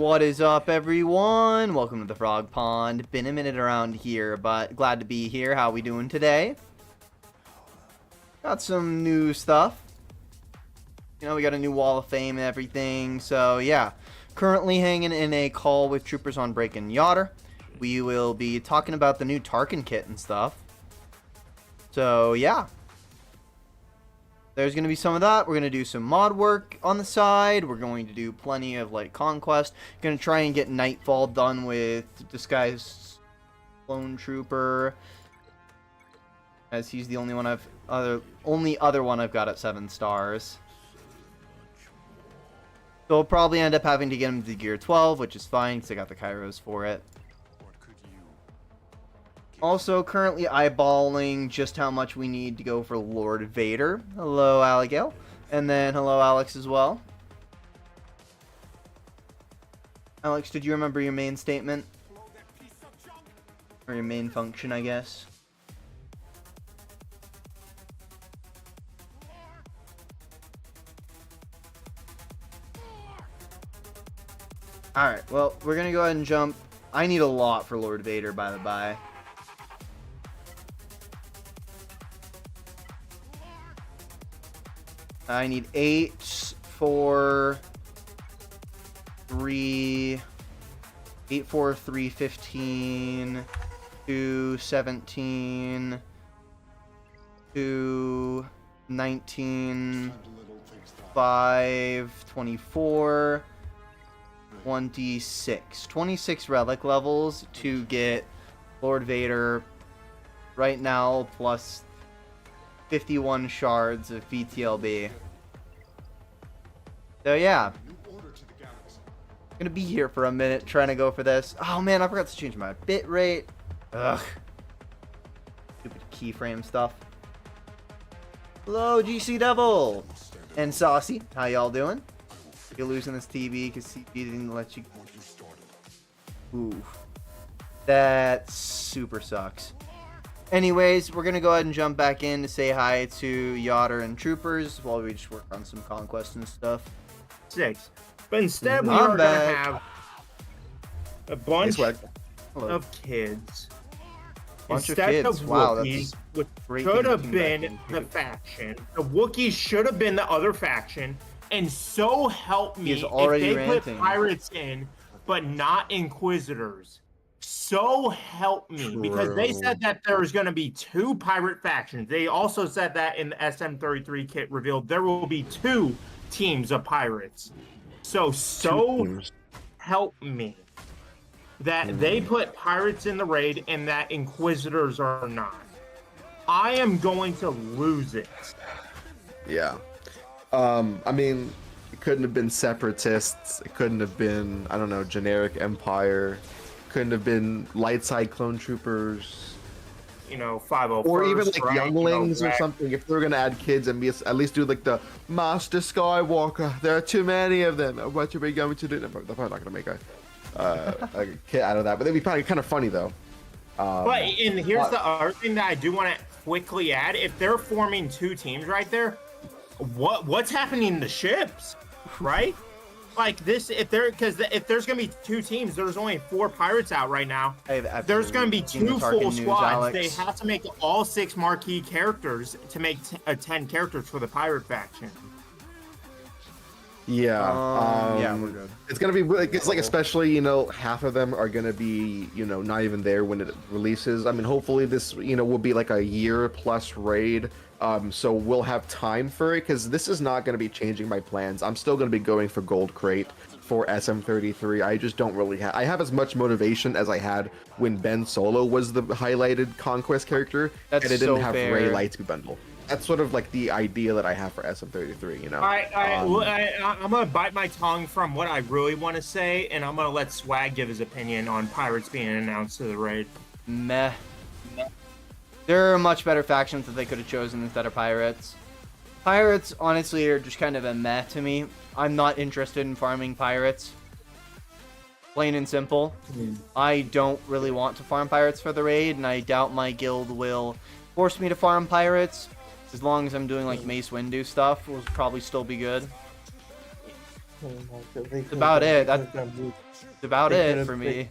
What is up, everyone? Welcome to the Frog Pond. Been a minute around here, but glad to be here. How we doing today? Got some new stuff. You know, we got a new Wall of Fame and everything. So, yeah. Currently hanging in a call with troopers on Breaking Yachter. We will be talking about the new Tarkin kit and stuff. So, yeah. There's going to be some of that. We're going to do some mod work on the side. We're going to do plenty of, like, Conquest. Going to try and get Knightfall done with Disguised Clone Trooper, as he's the only one only other one I've got at 7 stars. So I'll probably end up having to get him to Gear 12, which is fine, because I got the Kairos for it. Also, currently eyeballing just how much we need to go for Lord Vader. Hello, Abigail. And then hello, Alex, as well. Alex, did you remember your main statement? Or your main function, I guess? Alright, well, we're gonna go ahead and jump. I need a lot for Lord Vader, by the by. I need 8, 4, 3, 8, 4, 3, 15, 2, 17, 2, 19, 5, 24, 26. 26 relic levels to get Lord Vader right now, plus 51 shards of VTLB. So yeah, gonna be here for a minute trying to go for this. Oh man, I forgot to change my bit rate. Ugh, stupid keyframe stuff. Hello, GC Devil and Saucy. How y'all doing? You're losing this TV because CB didn't let you. Ooh, that super sucks. Anyways, we're going to go ahead and jump back in to say hi to Yachter and Troopers while we just work on some Conquest and stuff. 6. But instead, we are going to have a bunch of kids. Bunch Instead of kids. Of Wow, Wookiees, that's which great. should have been the faction. The Wookiees should have been the other faction. And so help me if they put pirates in, but not Inquisitors. So help me, because they said that there's going to be 2 pirate factions. They also said that in the SM33 kit revealed there will be 2 teams of pirates. So help me that they put pirates in the raid and that Inquisitors are not. I am going to lose it. Yeah. I mean, it couldn't have been separatists. It couldn't have been, I don't know, generic empire. Couldn't have been light side clone troopers, you know, 501st, or even like right? younglings or something. If they're gonna add kids and be at least do like the Master Skywalker, there are too many of them. What are we going to do? They're probably not gonna make a kid out of that, but they'd be probably kind of funny though. But and here's the other thing that I do want to quickly add: if they're forming 2 teams right there, what's happening in the ships, right? Like this, if there's gonna be 2 teams, there's only 4 pirates out right now. There's gonna be 2 full squads. They have to make all 6 marquee characters to make 10 characters for the pirate faction. Yeah, yeah, we're good. It's gonna be it's like, especially, you know, half of them are gonna be, you know, not even there when it releases. I mean, hopefully this, you know, will be like a year plus raid. So we'll have time for it, because this is not going to be changing my plans. I'm still going to be going for Gold Crate for SM33. I just don't really have... I have as much motivation as I had when Ben Solo was the highlighted Conquest character, and it didn't have Rey Lightspeed bundle. That's sort of like the idea that I have for SM33, you know? I'm going to bite my tongue from what I really want to say, and I'm going to let Swag give his opinion on pirates being announced to the raid. Meh. There are much better factions that they could have chosen instead of pirates. Pirates, honestly, are just kind of a meh to me. I'm not interested in farming pirates. Plain and simple. I don't really want to farm pirates for the raid, and I doubt my guild will force me to farm pirates. As long as I'm doing like Mace Windu stuff, will probably still be good. That's about it. That's about it for me.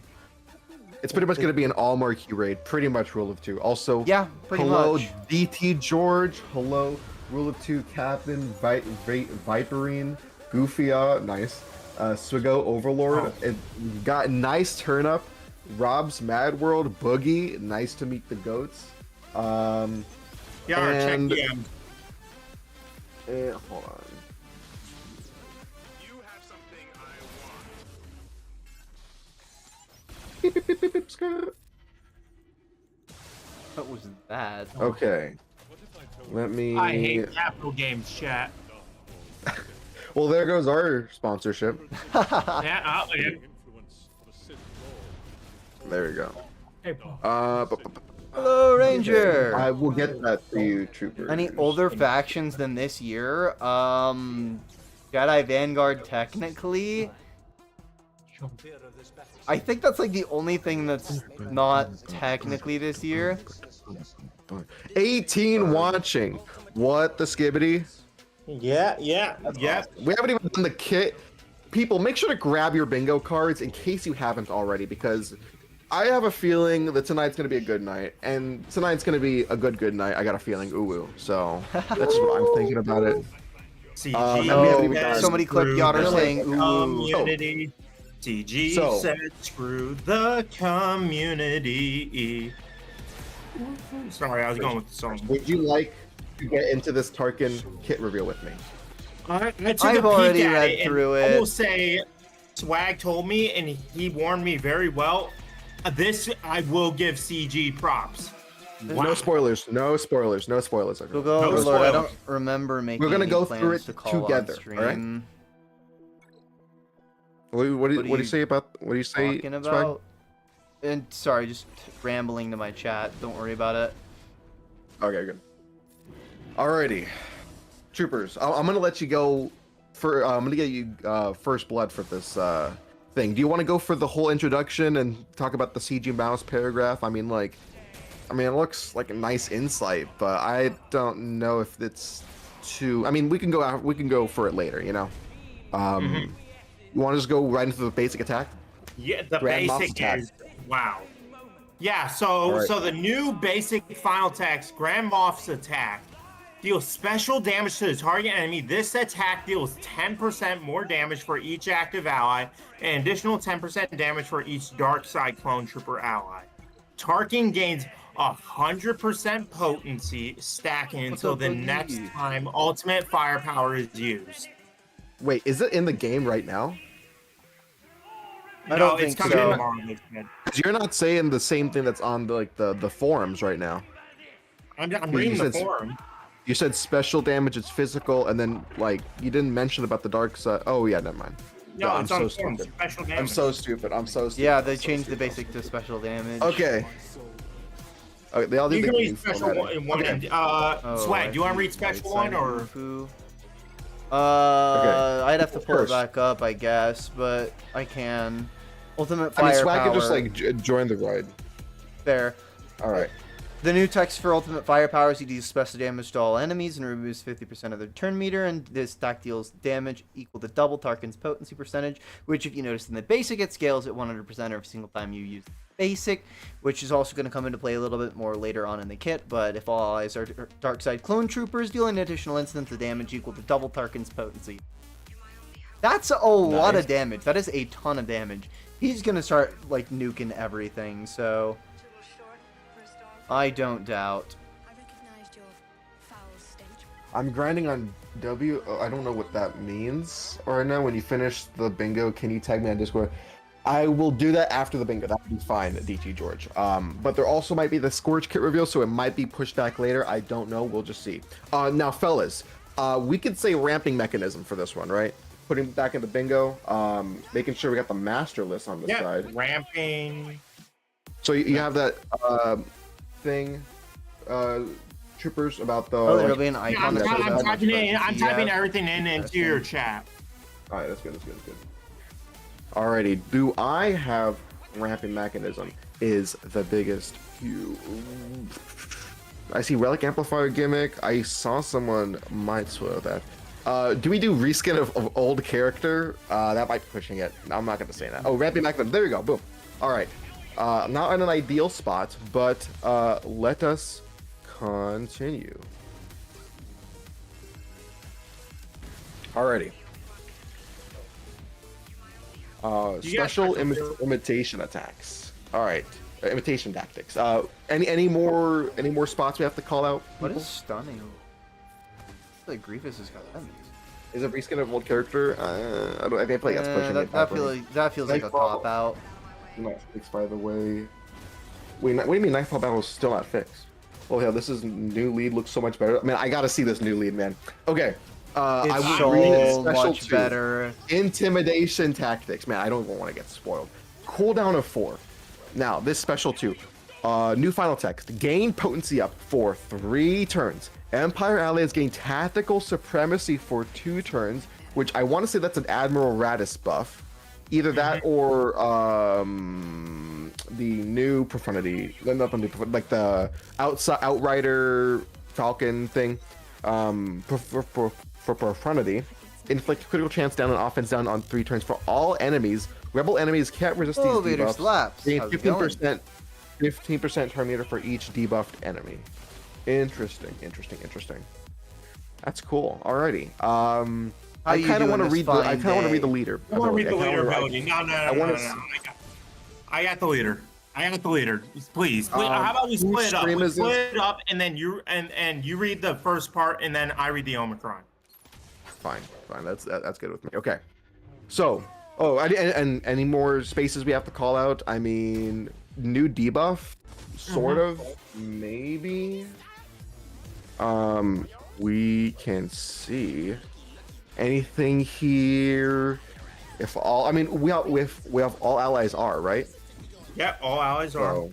It's pretty much going to be an all marquee raid, pretty much rule of 2. Also, yeah, pretty hello much. DT George, hello rule of 2 Captain, Viperine, Goofia, nice, Swigo Overlord. It got nice turn up. Rob's Mad World, Boogie, nice to meet the goats. Yeah, check DM. Hold on. Beep, beep, beep, beep, beep, skirt. What was that? Okay. Let me. I hate Capital Games chat. Well, there goes our sponsorship. Yeah, There we go. Hey, Hello, Ranger. I will get that for you, Trooper. Any older factions than this year? Jedi Vanguard technically. I think that's like the only thing that's not technically this year. 18 watching. What the skibbity? Yeah. We haven't even done the kit. People, make sure to grab your bingo cards in case you haven't already, because I have a feeling that tonight's going to be a good night, and tonight's going to be a good night. I got a feeling, ooh. So that's just what I'm thinking about it. Somebody clicked Yotter saying ooh. Community. CG said screw the community. Sorry, I was going with the song. Would you like to get into this Tarkin kit reveal with me? I've already read through it. I will say, Swag told me, and he warned me very well. This I will give CG props. Wow. No spoilers. No spoilers. No spoilers. We'll go Overlord. I don't remember making. We're gonna go through it to together. All right. What do you say about? What do you say? Talking about? And sorry, just rambling to my chat. Don't worry about it. Okay, good. Alrighty, troopers. I'm gonna let you go. I'm gonna get you first blood for this thing. Do you want to go for the whole introduction and talk about the CG mouse paragraph? I mean, it looks like a nice insight, but I don't know if it's too. I mean, we can go for it later. You know. You want to just go right into the basic attack? Yeah, the basic is wow. Yeah, so the new basic final text, Grand Moff's attack, deals special damage to the target enemy. This attack deals 10% more damage for each active ally, and additional 10% damage for each dark side clone trooper ally. Tarkin gains 100% potency, stacking until the next time ultimate firepower is used. Wait, is it in the game right now? I don't think so. Because you're not saying the same thing that's on the forums right now. I'm reading the forum. You said special damage is physical, and then you didn't mention about the dark side. Oh yeah, never mind. No, I'm so stupid. Special damage. I'm so stupid. Yeah, they changed the basic to special damage. Okay. Okay, they all do. You can read special one. Okay. Swag, do you want to read special one or? I'd have to pull it back up, I guess, but I can. Ultimate firepower. Swag can just join the ride. Fair. All right. The new text for ultimate firepower is he deals special damage to all enemies and removes 50% of their turn meter, and this attack deals damage equal to double Tarkin's potency percentage, which if you notice in the basic, it scales at 100% every single time you use basic, which is also going to come into play a little bit more later on in the kit. But if all allies are dark side clone troopers, deal an additional instance of damage equal to double Tarkin's potency. That's a lot of damage. That is a ton of damage. He's going to start nuking everything, so I don't doubt. I'm grinding on W. I don't know what that means right now. When you finish the bingo, can you tag me on Discord? I will do that after the bingo. That would be fine, DT George. But there also might be the Scourge kit reveal, so it might be pushed back later. I don't know. We'll just see. Now, fellas, we could say ramping mechanism for this one, right? Putting back in the bingo, making sure we got the master list on the side. Ramping. So you have that thing, troopers, about the. Oh, there'll be an icon. I'm typing everything into your chat. All right, that's good. Alrighty, do I have ramping mechanism? Is the biggest. I see relic amplifier gimmick. I saw someone might spoil that. Do we do reskin of old character? That might be pushing it. I'm not gonna say that. Oh, ramping back them. There you go. Boom. All right. Not in an ideal spot, but let us continue. Alrighty. Special imitation attacks. All right. Imitation tactics. Any more spots we have to call out? What is stunning? Like Grievous has got enemies. Is it reskin of old character? I think that's pushing it. That feels like a cop out. Not fixed, by the way. Wait, what do you mean Knightfall battle is still not fixed? Oh hell, this is new lead. Looks so much better. Man, I gotta see this new lead, man. Okay. It's I so read it much better. Intimidation tactics, man. I don't even want to get spoiled. Cooldown of 4. Now this special 2. New final text. Gain potency up for 3 turns. Empire allies gain tactical supremacy for 2 turns, which I want to say that's an Admiral Radis buff. Either that or the new profundity, not the new profundity, like the outrider falcon thing. For profundity, inflict critical chance down and offense down on 3 turns for all enemies. Rebel enemies can't resist these debuffs. Slaps. Gain 15% turn meter for each debuffed enemy. Interesting. That's cool. Alrighty. I kind of want to read the. I kind of want to read the leader. I want to read the leader ability. No. I got the leader. Please. How about we split it up? We split it up, and then you read the first part, and then I read the Omicron. Fine. That's good with me. Okay. So, and any more spaces we have to call out? I mean, new debuff, sort of, maybe. We can see anything here. If all, I mean, we have all allies are, right? Yeah, all allies are.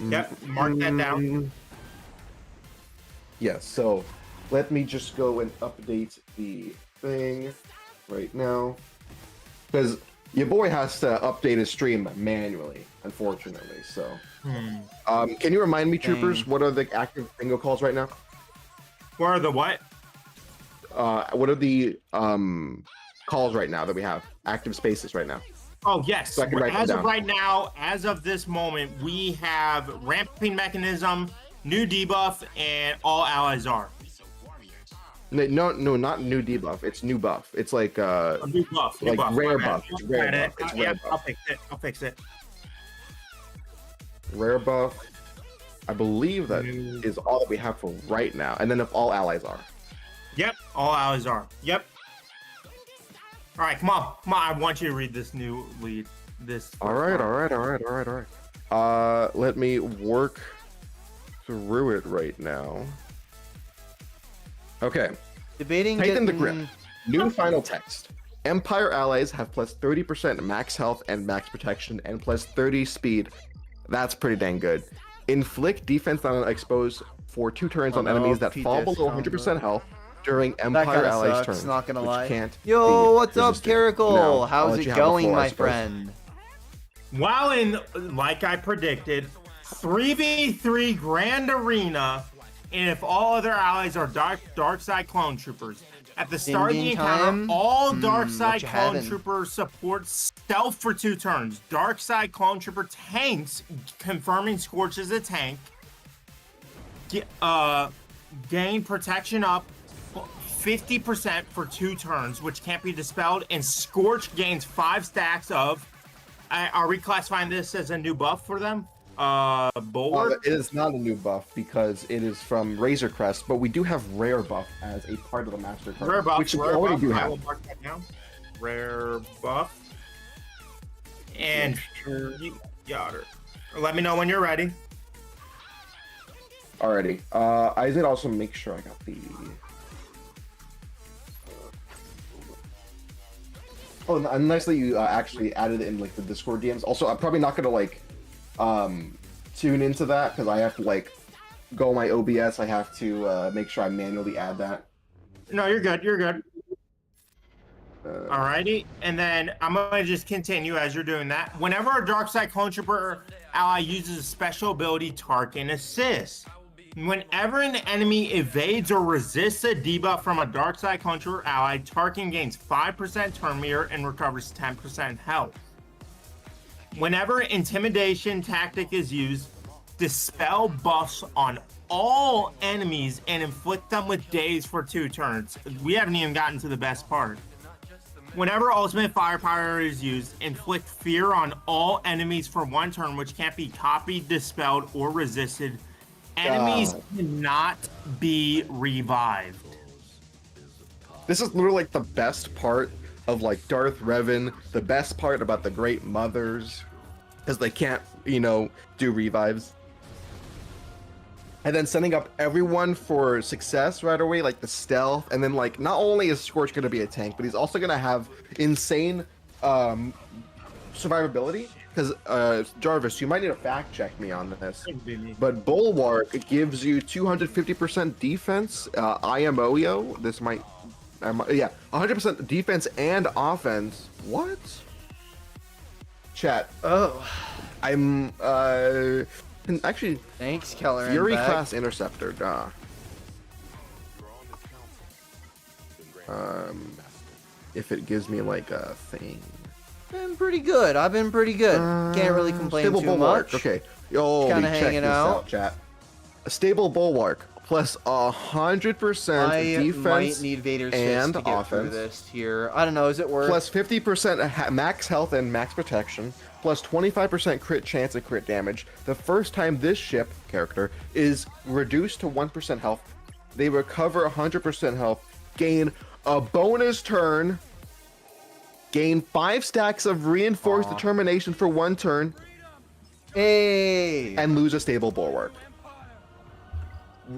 Yep, mark that down. Yes, so let me just go and update the thing right now. Because your boy has to update his stream manually, unfortunately, so. Can you remind me, troopers, what are the active bingo calls right now? What are the what? What are the calls right now that we have? Active spaces right now. Oh, yes. So as of right now, as of this moment, we have ramping mechanism, new debuff, and all allies are. No, not new debuff. It's new buff. It's like a new buff. Like buff. Rare buff. It's rare buff. I'll fix it. Rare buff. I believe that is all that we have for right now. And then if all allies are. Yep, all allies are. Yep. All right, come on. I want you to read this new lead. All right. Let me work through it right now. Okay. Debating Tighten the grip. New final text. Empire allies have plus 30% max health and max protection and plus 30 speed. That's pretty dang good. Inflict defense on exposed for 2 turns on enemies that fall below 100% health during Empire allies' turn. Not gonna lie. Yo, what's up, Caracal? How's it going, my friend? Well, like I predicted, 3v3 Grand Arena, and if all other allies are dark side clone troopers. At the start of the encounter, all dark side clone troopers support stealth for 2 turns. Dark side clone trooper tanks, confirming Scorch as a tank, gain protection up 50% for 2 turns, which can't be dispelled, and Scorch gains 5 stacks of. Are we classifying this as a new buff for them? Bulwark? It is not a new buff because it is from Razor Crest, but we do have rare buff as a part of the master card. Rare buff, which we already do have. I will mark that down. Rare buff. And you got it. Let me know when you're ready. Alrighty. I did also make sure I got the. Oh, and nicely you actually added it in like the Discord DMs. Also, I'm probably not gonna like tune into that because I have to like go my OBS. I have to make sure I manually add that. No, you're good. Alrighty, and then I'm gonna just continue as you're doing that. Whenever a dark side clone trooper ally uses a special ability, Tarkin Assist. Whenever an enemy evades or resists a debuff from a dark side conjurer ally, Tarkin gains 5% turn meter and recovers 10% health. Whenever intimidation tactic is used, dispel buffs on all enemies and inflict them with daze for 2 turns. We haven't even gotten to the best part. Whenever ultimate firepower is used, inflict fear on all enemies for 1 turn, which can't be copied, dispelled, or resisted. Enemies cannot be revived. This is literally like the best part of like Darth Revan, the best part about the Great Mothers, because they can't, you know, do revives. And then setting up everyone for success right away, like the stealth, and then like not only is Scorch going to be a tank, but he's also going to have insane survivability. Because Jarvis, you might need to fact check me on this, but Bulwark gives you 250% defense. IMOEO, this might, yeah, 100% defense and offense. What? Chat. Oh, I'm actually. Thanks, Keller. Fury class interceptor. If it gives me like a thing. Been pretty good. I've been pretty good. Can't really complain stable too bulwark. much. Okay. Oh, Kinda check hanging this out. chat. A stable bulwark plus 100% defense might need Vader's and fist to get through offense. this here. I don't know. Is it worth? Plus 50% max health and max protection. Plus 25% crit chance and crit damage. The first time this ship character is reduced to 1% health, they recover 100% health, gain a bonus turn, gain 5 stacks of reinforced determination for 1 turn, Hey. and lose a stable bulwark.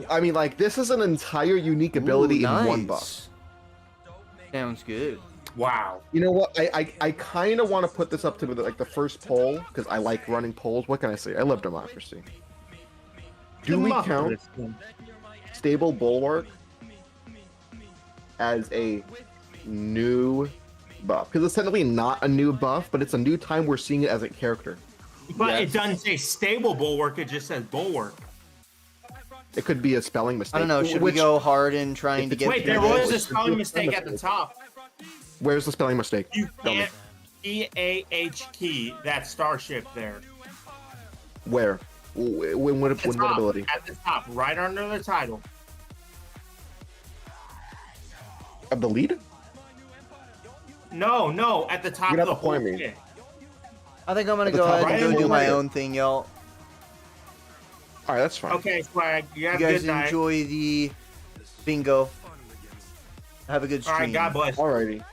I mean, like, this is an entire unique ability in one buff. Sounds good. Wow. You know what? I kind of want to put this up to like the first poll because I like running polls. What can I say? I love democracy. Do we count stable bulwark as a new buff? Because it's technically not a new buff, but it's a new time we're seeing it as a character. But it doesn't say stable bulwark, it just says bulwark. It could be a spelling mistake. I don't know. Should we go hard in trying to get Wait, through there this? was a spelling mistake at the top. Where's the spelling mistake? You can't EAH key that starship there. Where? What ability? At the top, right under the title. Of the lead? No, at the top You're of the not whole point me. thing. I think I'm gonna At the go top ahead and right go do my over own thing, y'all. All right, that's fine. Okay, Swag, you have You a guys good night. enjoy the bingo. Have a good stream. All right, God bless. Alrighty.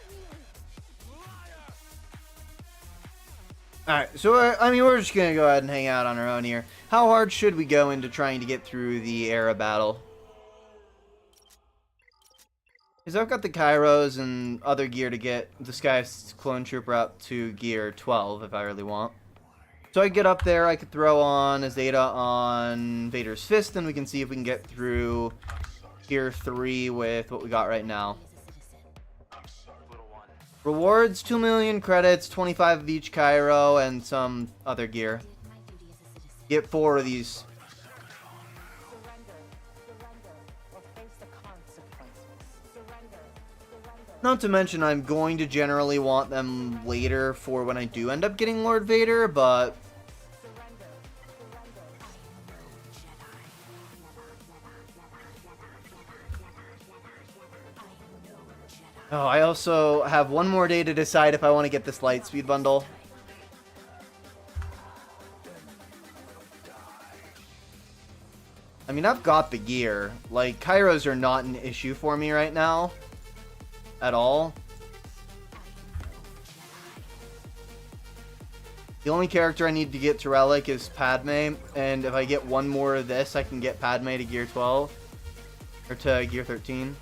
Alright, so I mean, we're just gonna go ahead and hang out on our own here. How hard should we go into trying to get through the era battle? Because I've got the Kairos and other gear to get the Sky Clone Trooper up to gear 12 if I really want. So I get up there, I could throw on a Zeta on Vader's Fist, and we can see if we can get through gear 3 with what we got right now. Rewards, 2 million credits, 25 of each Cairo, and some other gear. Get 4 of these. Not to mention, I'm going to generally want them later for when I do end up getting Lord Vader, but... Oh, I also have one more day to decide if I want to get this Lightspeed bundle. I mean, I've got the gear. Like, Kairos are not an issue for me right now. At all. The only character I need to get to Relic is Padme, and if I get one more of this, I can get Padme to gear 12. Or to gear 13.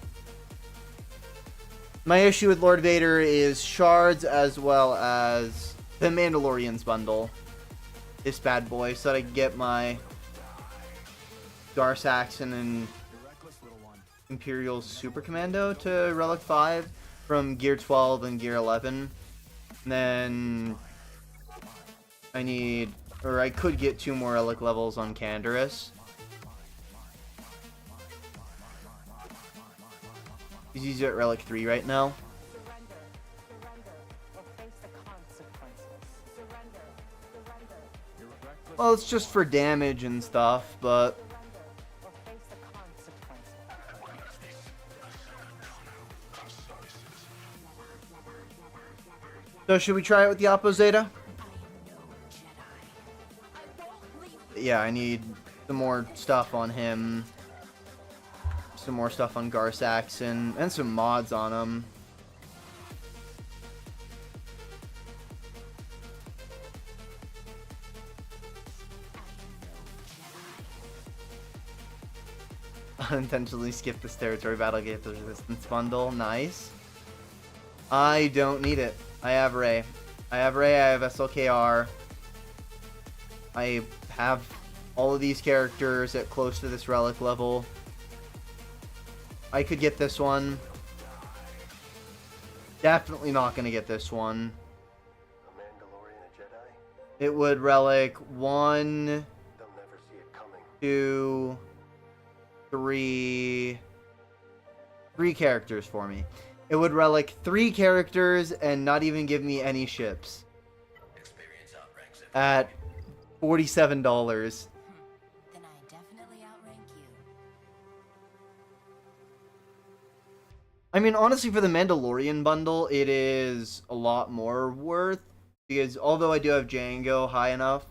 My issue with Lord Vader is shards as well as the Mandalorian's bundle. This bad boy, so that I can get my Gar Saxon and Imperial Super Commando to Relic 5 from gear 12 and gear 11. And then I need, or I could get 2 more Relic levels on Canderous. He's at Relic 3 right now. Well, it's just for damage and stuff, but... So should we try it with the Oppo Zeta? Yeah, I need some more stuff on him. Some more stuff on Garsax and some mods on him. Unintentionally skip this territory battle, get the resistance bundle. Nice. I don't need it. I have Ray. I have SLKR. I have all of these characters at close to this relic level. I could get this one. Definitely not going to get this one. It would relic 1, 2, 3 characters for me. It would relic 3 characters and not even give me any ships. At $47. Then I definitely outrank you. I mean, honestly, for the Mandalorian bundle, it is a lot more worth. Because although I do have Django high enough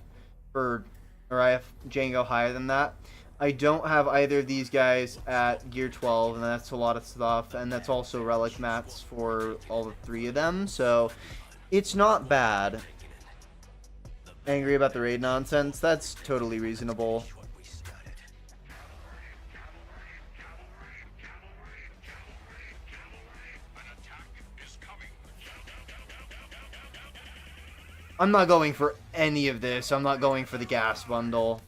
or I have Django higher than that, I don't have either of these guys at Gear 12, and that's a lot of stuff, and that's also relic mats for all 3 of them, so it's not bad. Angry about the raid nonsense? That's totally reasonable. I'm not going for any of this. I'm not going for the gas bundle.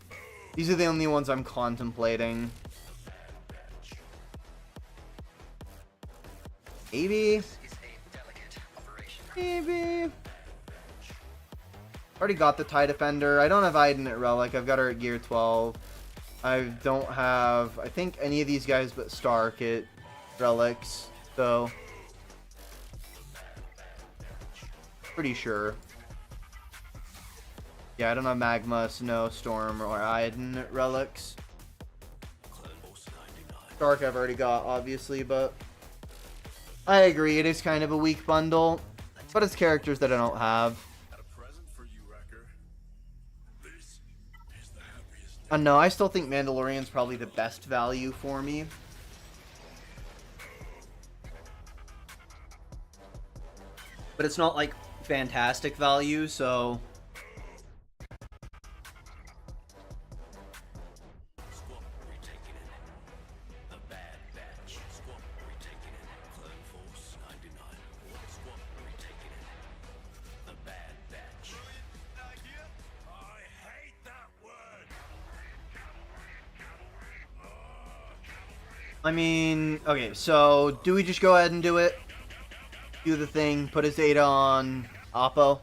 These are the only ones I'm contemplating. Maybe. Maybe. Already got the TIE Defender. I don't have Iden at Relic. I've got her at Gear 12. I don't have, I think, any of these guys but Stark at Relics. So. Pretty sure. Yeah, I don't have Magma, Snow, Storm, or Iden at Relics. Stark I've already got, obviously, but I agree, it is kind of a weak bundle, but it's characters that I don't have. No, I still think Mandalorian's probably the best value for me. But it's not, like, fantastic value, so... I mean, okay, so do we just go ahead and do it? Do the thing, put his data on Oppo.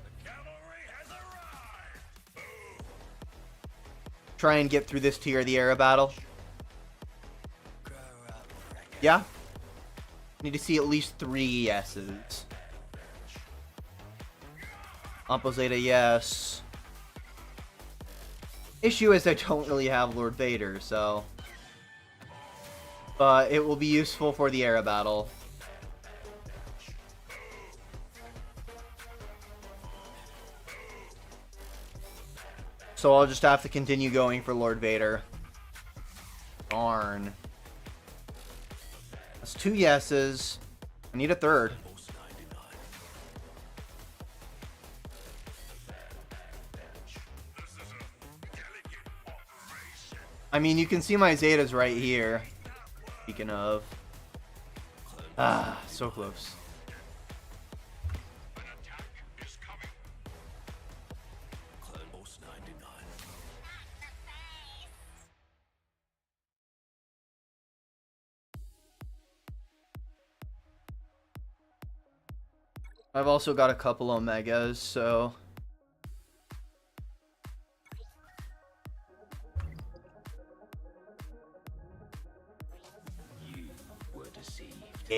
Try and get through this tier of the era battle. Yeah? Need to see at least 3 yeses. Oppo Zeta, yes. Issue is I don't really have Lord Vader, so... But it will be useful for the era battle. So I'll just have to continue going for Lord Vader. Darn. That's 2 yeses. I need a 3rd. I mean, you can see my Zetas right here. Speaking of. Ah, so close. I've also got a couple Omegas, so...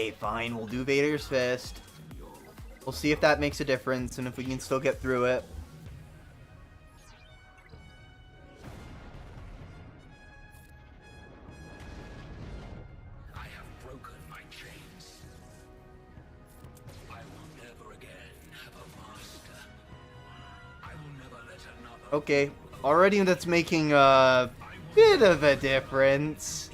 Okay, fine. We'll do Vader's Fist. We'll see if that makes a difference and if we can still get through it. I have broken my chains. I will never again have a master. I will never let another. Okay, already that's making a bit of a difference.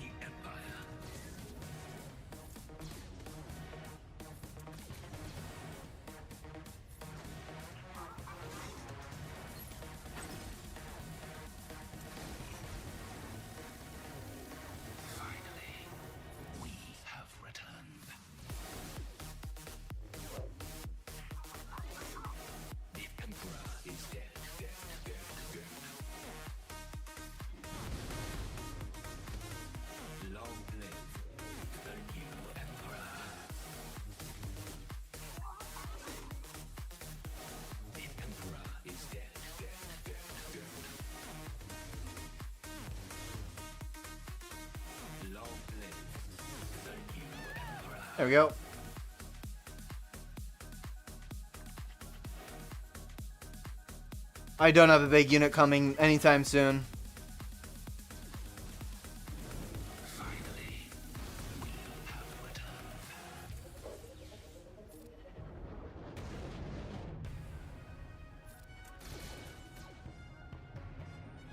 There we go. I don't have a big unit coming anytime soon. Finally, we have returned.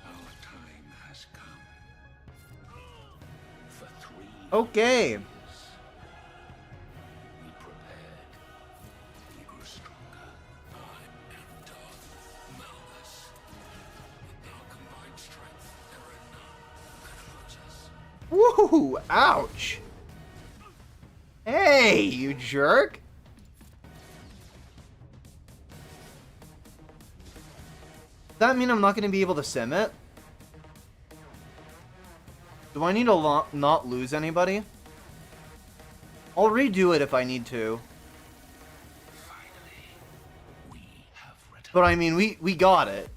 Our time has come. For 3 Okay. years, we prepared. We grew stronger. I am Darth Malgus. With our combined strength, there are none that hurt us. Woo! Ouch! Hey, you jerk! Does that mean I'm not going to be able to sim it? Do I need to not lose anybody? I'll redo it if I need to. Finally, we have returned. But I mean, we got it.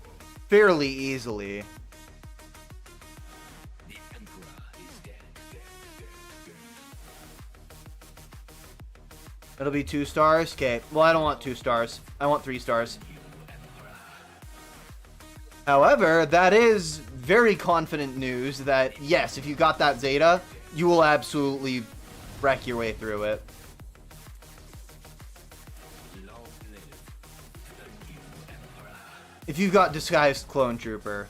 Fairly easily. The Emperor is dead. It'll be 2 stars? Okay. Well, I don't want 2 stars. I want 3 stars. However, that is very confident news that, yes, if you got that Zeta, you will absolutely wreck your way through it. Long live the new Emperor. If you've got Disguised Clone Trooper,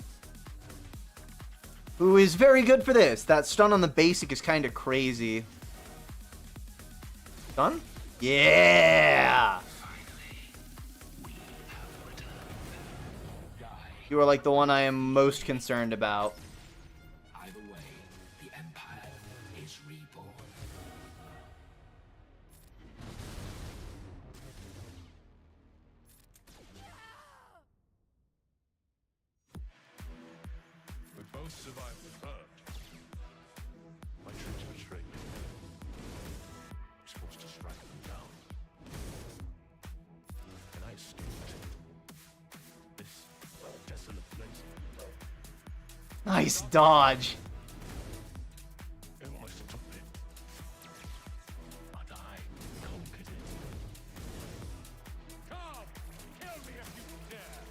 who is very good for this. That stun on the basic is kind of crazy. Stun? Yeah! You are like the one I am most concerned about. Either way, the Empire is reborn. We both survived the hurt. My troops betrayed me. I was forced to strike them down. And I escaped. This desolate place. Nice dodge. It almost took me. But I conquered it. Come! Kill me if you dare!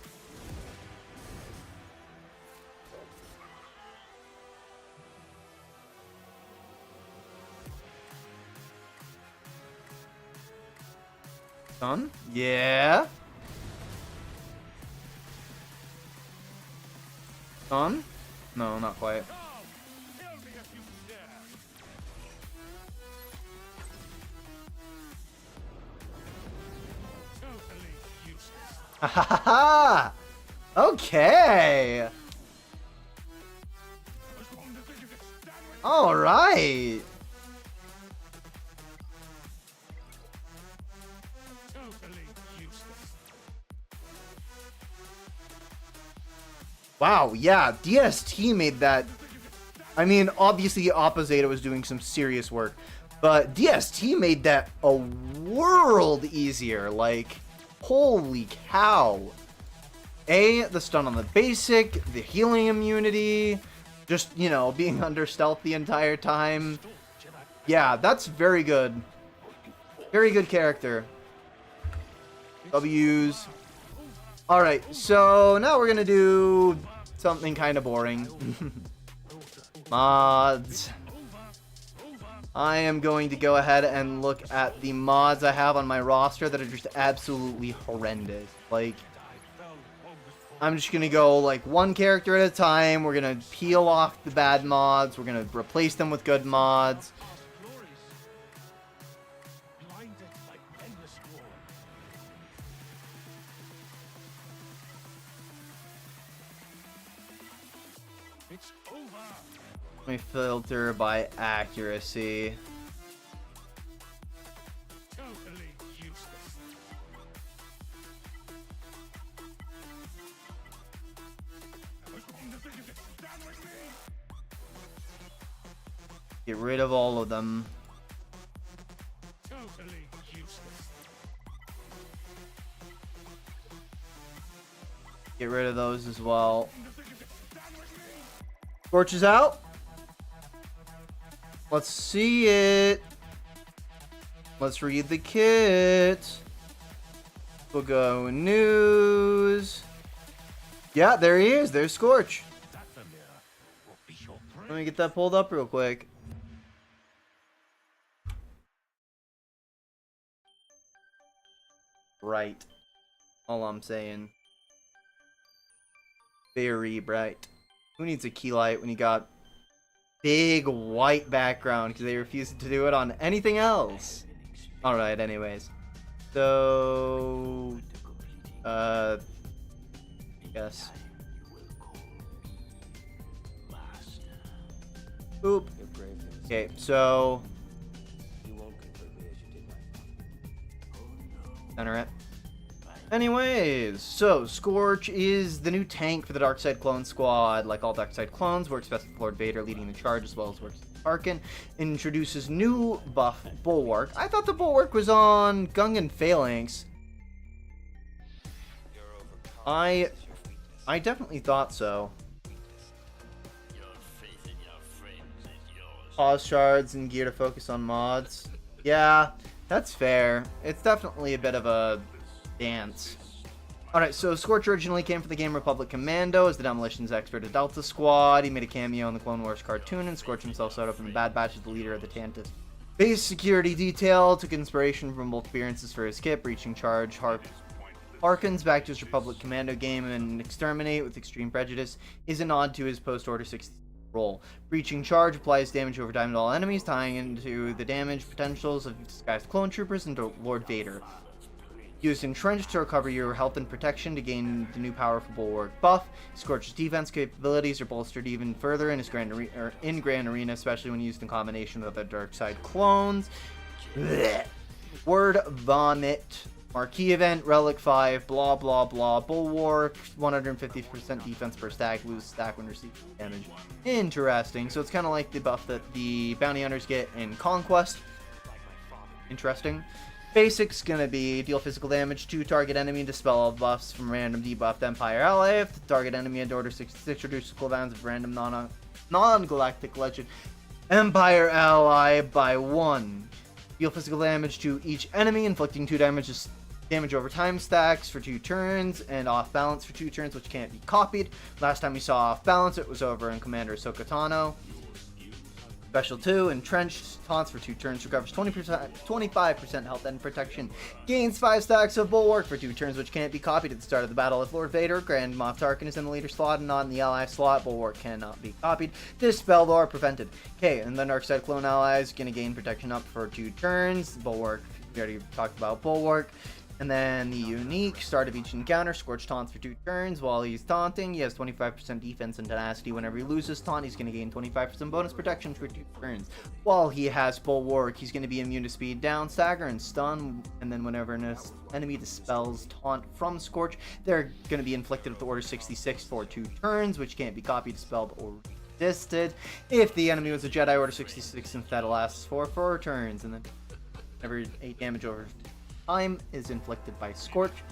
Stun? Yeah. Stun? No, not quite. Come! Kill me if you dare! Totally useless. Ha ha ha ha! Okay! What's wrong with you? Stand with Alright! totally useless. Wow, yeah, DST made that. I mean, obviously Opposita was doing some serious work, but DST made that a world easier. Like, holy cow. The stun on the basic, the healing immunity, just, you know, being under stealth the entire time. Yeah, that's very good. Very good character. W's. Alright, so now we're gonna do something kind of boring. Mods. I am going to go ahead and look at the mods I have on my roster that are just absolutely horrendous. Like, I'm just gonna go like one character at a time. We're gonna peel off the bad mods. We're gonna replace them with good mods. Let me filter by accuracy. Get rid of all of them. Get rid of those as well. Scorch is out. Let's see it. Let's read the kit. We'll go news. Yeah, there he is. There's Scorch. Let me get that pulled up real quick. Bright. All I'm saying. Very bright. Who needs a key light when you got big white background because they refuse to do it on anything else? Alright, anyways. So... yes. Oop. Okay, so... center it. Anyways, so Scorch is the new tank for the Darkside Clone Squad. Like all Darkside clones, works best with Lord Vader leading the charge as well as works with Tarkin. Introduces new buff Bulwark. I thought the Bulwark was on Gungan Phalanx. I definitely thought so. Pause shards and gear to focus on mods. Yeah, that's fair. It's definitely a bit of a dance. Alright, so Scorch originally came from the game Republic Commando as the demolitions expert of Delta Squad. He made a cameo in the Clone Wars cartoon, and Scorch himself showed up in the Bad Batch as the leader of the Tantus base security detail. Took inspiration from both appearances for his kit, Breaching Charge, harkens back to his Republic Commando game, and Exterminate with Extreme Prejudice is a nod to his post-Order 6 role. Breaching Charge applies damage over time to all enemies, tying into the damage potentials of disguised clone troopers and to Lord Vader. Use Entrench to recover your health and protection to gain the new powerful Bulwark buff. Scorch's defense capabilities are bolstered even further in his Grand Arena, especially when used in combination with other Darkside clones. Blech. Word Vomit. Marquee event, Relic 5, blah blah blah, Bulwark, 150% defense per stack, lose stack when receiving damage. Interesting, so it's kind of like the buff that the bounty hunters get in Conquest. Interesting. Basic's gonna be deal physical damage to target enemy, dispel all buffs from random debuffed Empire ally. If the target enemy at Order 66 reduces cooldowns of random non-galactic legend Empire ally by 1. Deal physical damage to each enemy, inflicting 2 damage over time stacks for 2 turns, and off balance for 2 turns, which can't be copied. Last time we saw off balance, it was over in Commander Ahsoka Tano. Special 2, Entrenched, taunts for 2 turns, recovers 25% health and protection, gains 5 stacks of Bulwark for 2 turns, which can't be copied at the start of the battle. If Lord Vader, Grand Moff Tarkin is in the leader slot and not in the ally slot, Bulwark cannot be copied, dispelled, or prevented. Okay, and then Darkside Clone allies gonna gain protection up for 2 turns. Bulwark, we already talked about Bulwark. And then the unique, start of each encounter, Scorch taunts for 2 turns. While he's taunting, he has 25% defense and tenacity. Whenever he loses taunt, he's going to gain 25% bonus protection for 2 turns. While he has Bulwark, he's going to be immune to speed down, stagger, and stun. And then whenever an enemy dispels taunt from Scorch, they're going to be inflicted with Order 66 for 2 turns, which can't be copied, dispelled, or resisted. If the enemy was a Jedi, Order 66 instead lasts for 4 turns. And then whenever 8 damage over time is inflicted by Scorch.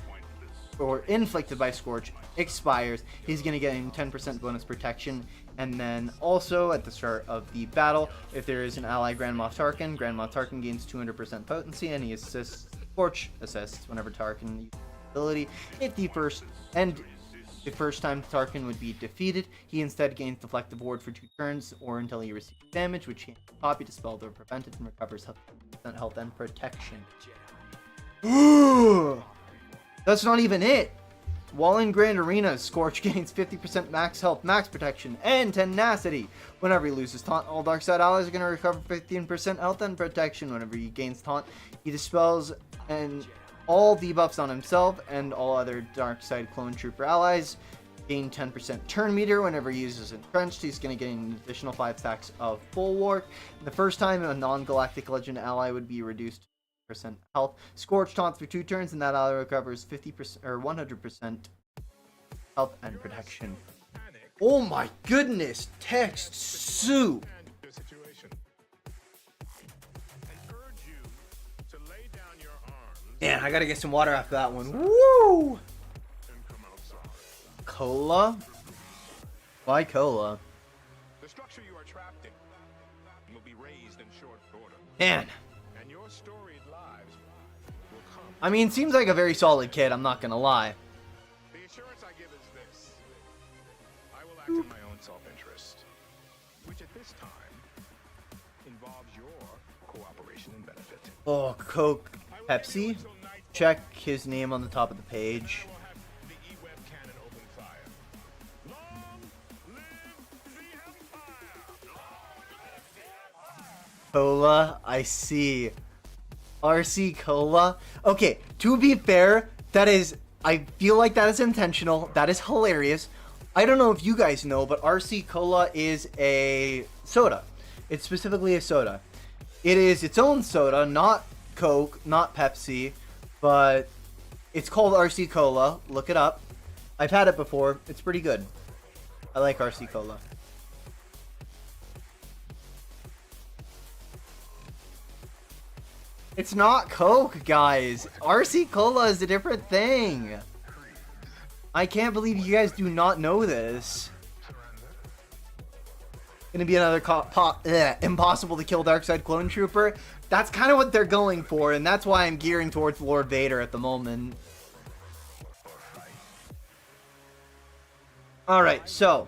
or inflicted by Scorch expires, he's going to get 10% bonus protection. And then also at the start of the battle, if there is an ally Grand Moff Tarkin gains 200% potency, and he assists Scorch assists whenever Tarkin uses ability. If the first time Tarkin would be defeated, he instead gains Deflective Ward for 2 turns or until he receives damage, which he can copy, dispelled, or prevented, and recovers health and protection. That's not even it. While in Grand Arena, Scorch gains 50% max health, max protection, and tenacity. Whenever he loses taunt, all dark side allies are going to recover 15% health and protection. Whenever he gains taunt, he dispels and all debuffs on himself and all other dark side clone trooper allies. Gain 10% turn meter. Whenever he uses Entrenched, he's going to gain an additional 5 stacks of Bulwark. The first time a non-galactic legend ally would be reduced health. Scorch taunts for 2 turns, and that ally recovers 50% or 100% health and protection. Oh my goodness, text soup. Man, I gotta get some water after that one. Woo! Cola? Why cola? The structure you are trapped in will be raised in short order. Man. And your storied lives will come. I mean, seems like a very solid kid, I'm not gonna lie. The assurance I give is this. I will act in my own self-interest, which at this time involves your cooperation and benefit. Oh, Coke, Pepsi? Check his name on the top of the page. Cola, I see. RC Cola. Okay, to be fair, I feel like that is intentional. That is hilarious. I don't know if you guys know, but RC Cola is a soda. It's specifically a soda. It is its own soda, not Coke, not Pepsi, but it's called RC Cola. Look it up. I've had it before. It's pretty good. I like RC Cola. It's not Coke, guys. RC Cola is a different thing. I can't believe you guys do not know this. Gonna be another impossible to kill Darkside Clone Trooper. That's kind of what they're going for, and that's why I'm gearing towards Lord Vader at the moment. Alright, so.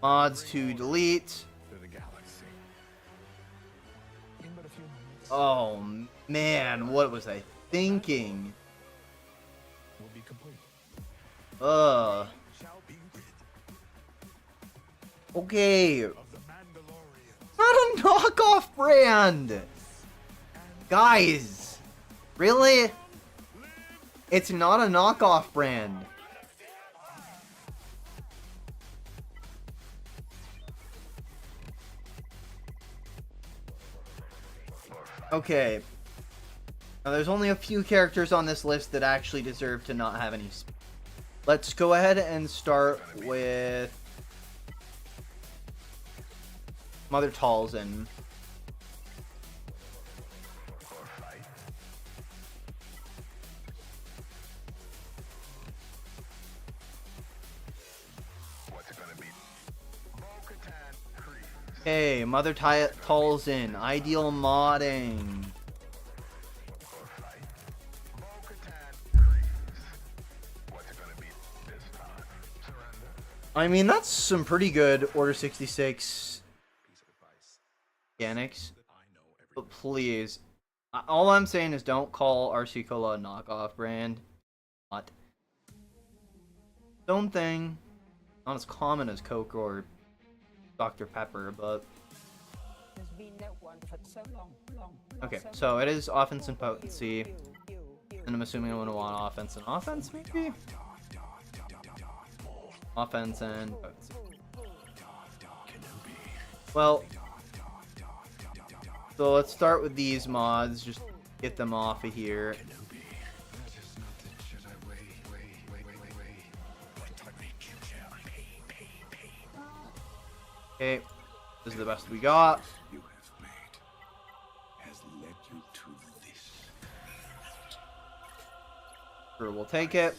Mods to delete. Oh man, what was I thinking? Okay. Not a knockoff brand! Guys! Really? It's not a knockoff brand. Okay. Now there's only a few characters on this list that actually deserve to not have any. Let's go ahead and start with Mother Talzin. Okay, Mother Talzin, ideal modding. I mean, that's some pretty good Order 66 mechanics. But please, all I'm saying is don't call RC Cola a knockoff brand. Not. Own thing. Not as common as Coke or Dr. Pepper, but okay, so it is offense and potency, and I'm assuming I'm gonna want offense and offense, maybe? Offense and potency. Well, so let's start with these mods, just get them off of here. Okay, this is the best we got. You have made has led you to this. Sure, we'll take it.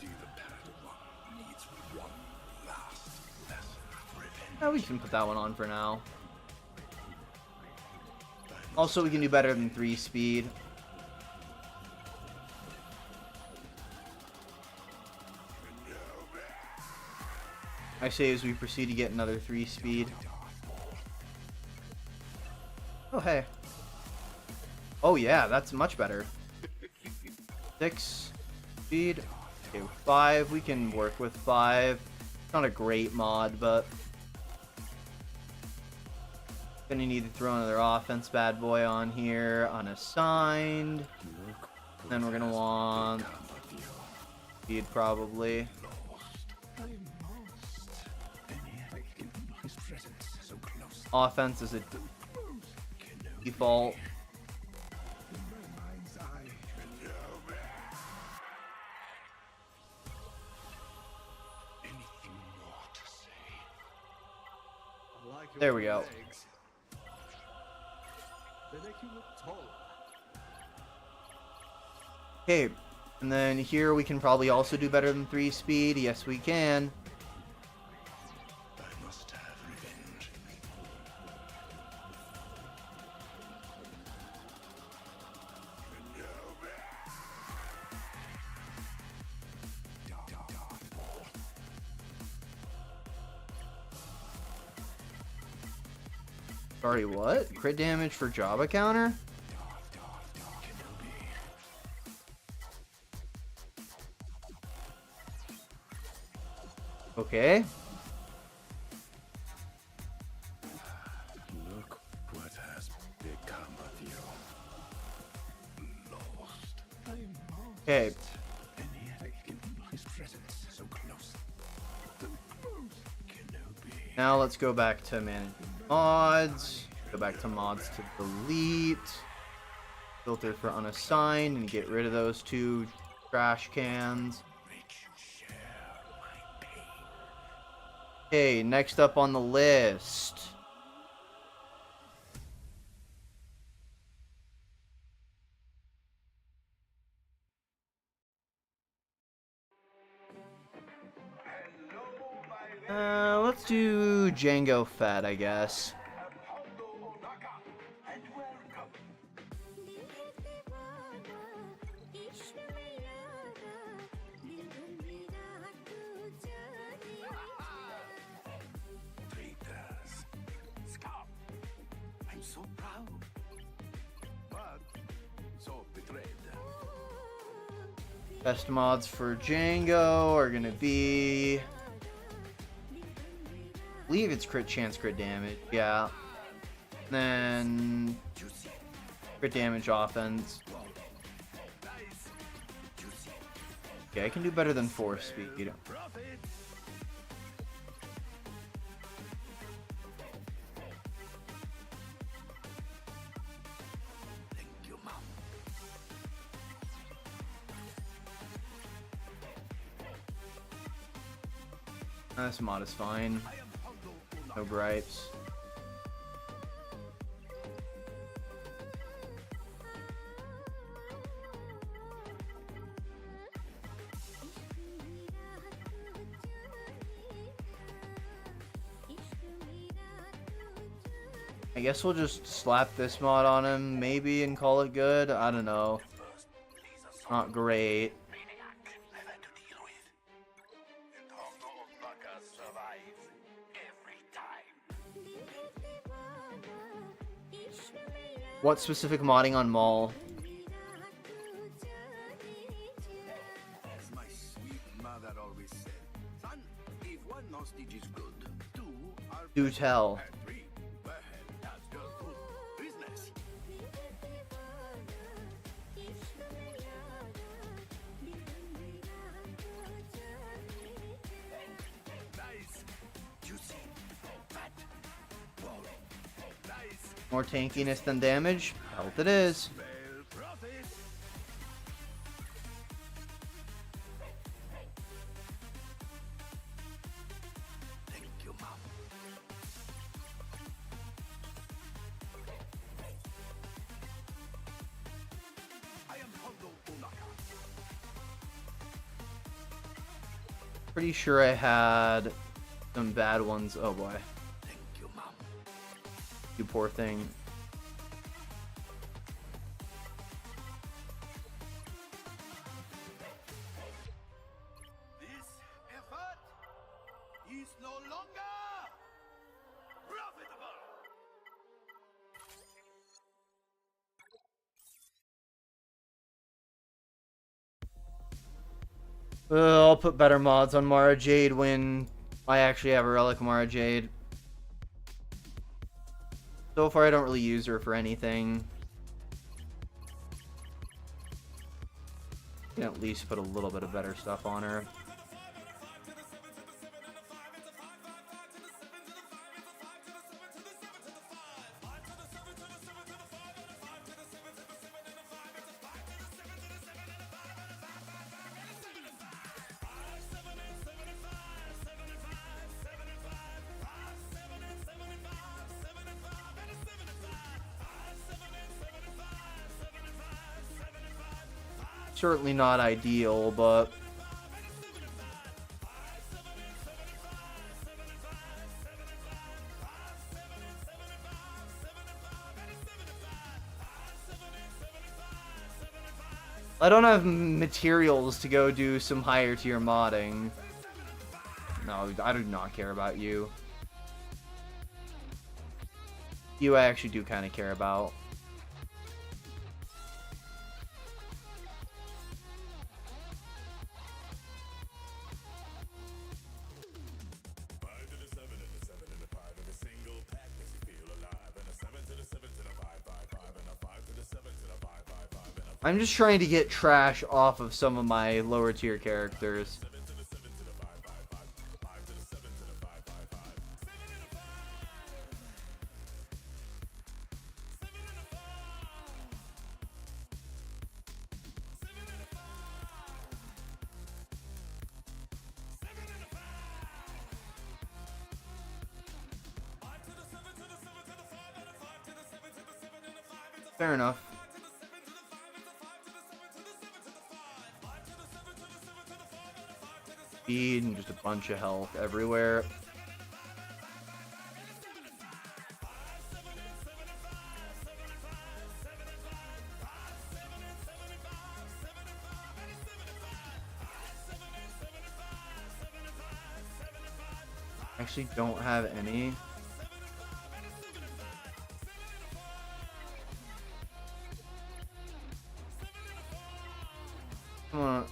Yeah, we can put that one on for now. Also, we can do better than 3 speed. I say as we proceed to get another 3 speed. Oh, hey. Oh, yeah, that's much better. 6 speed. Okay, 5. We can work with 5. It's not a great mod, but gonna need to throw another offense bad boy on here, unassigned. Then we're gonna want speed probably. Offense is a default. There we go. Okay, and then here we can probably also do better than 3 speed. Yes, we can. I must have revenge. Sorry, what? Crit damage for Java counter? Okay. Look what has become of you. Lost. Okay. His presence so close. Now let's go back to manage mods. Go back to mods to delete. Filter for unassigned and get rid of those 2 trash cans. Okay, next up on the list. Let's do Django Fett, I guess. I'm so proud, but so betrayed. Best mods for Django are gonna be, I believe it's crit chance, crit damage. Yeah. Then crit damage offense. Okay, I can do better than 4 speed. This mod is fine. No gripes. I guess we'll just slap this mod on him, maybe, and call it good. I don't know. Not great. What specific modding on Maul? As my sweet mother always said, son, if one hostage is good, 2 are Do tell. and 3, well, that's just good business. Nice, juicy, fat, ball, nice, More tankiness than damage? Health it is. well, profit. Thank you, Mom. I am Hondo Unaka. Pretty sure I had some bad ones. Oh boy. Thank you, Mom. You poor thing. This effort is no longer profitable. I'll put better mods on Mara Jade when I actually have a Relic Mara Jade. So far, I don't really use her for anything. Can at least put a little bit of better stuff on her. Certainly not ideal, but I don't have materials to go do some higher tier modding. No, I do not care about you. You I actually do kind of care about. I'm just trying to get trash off of some of my lower tier characters. Fair enough. Speed and just a bunch of health everywhere. Actually don't have any.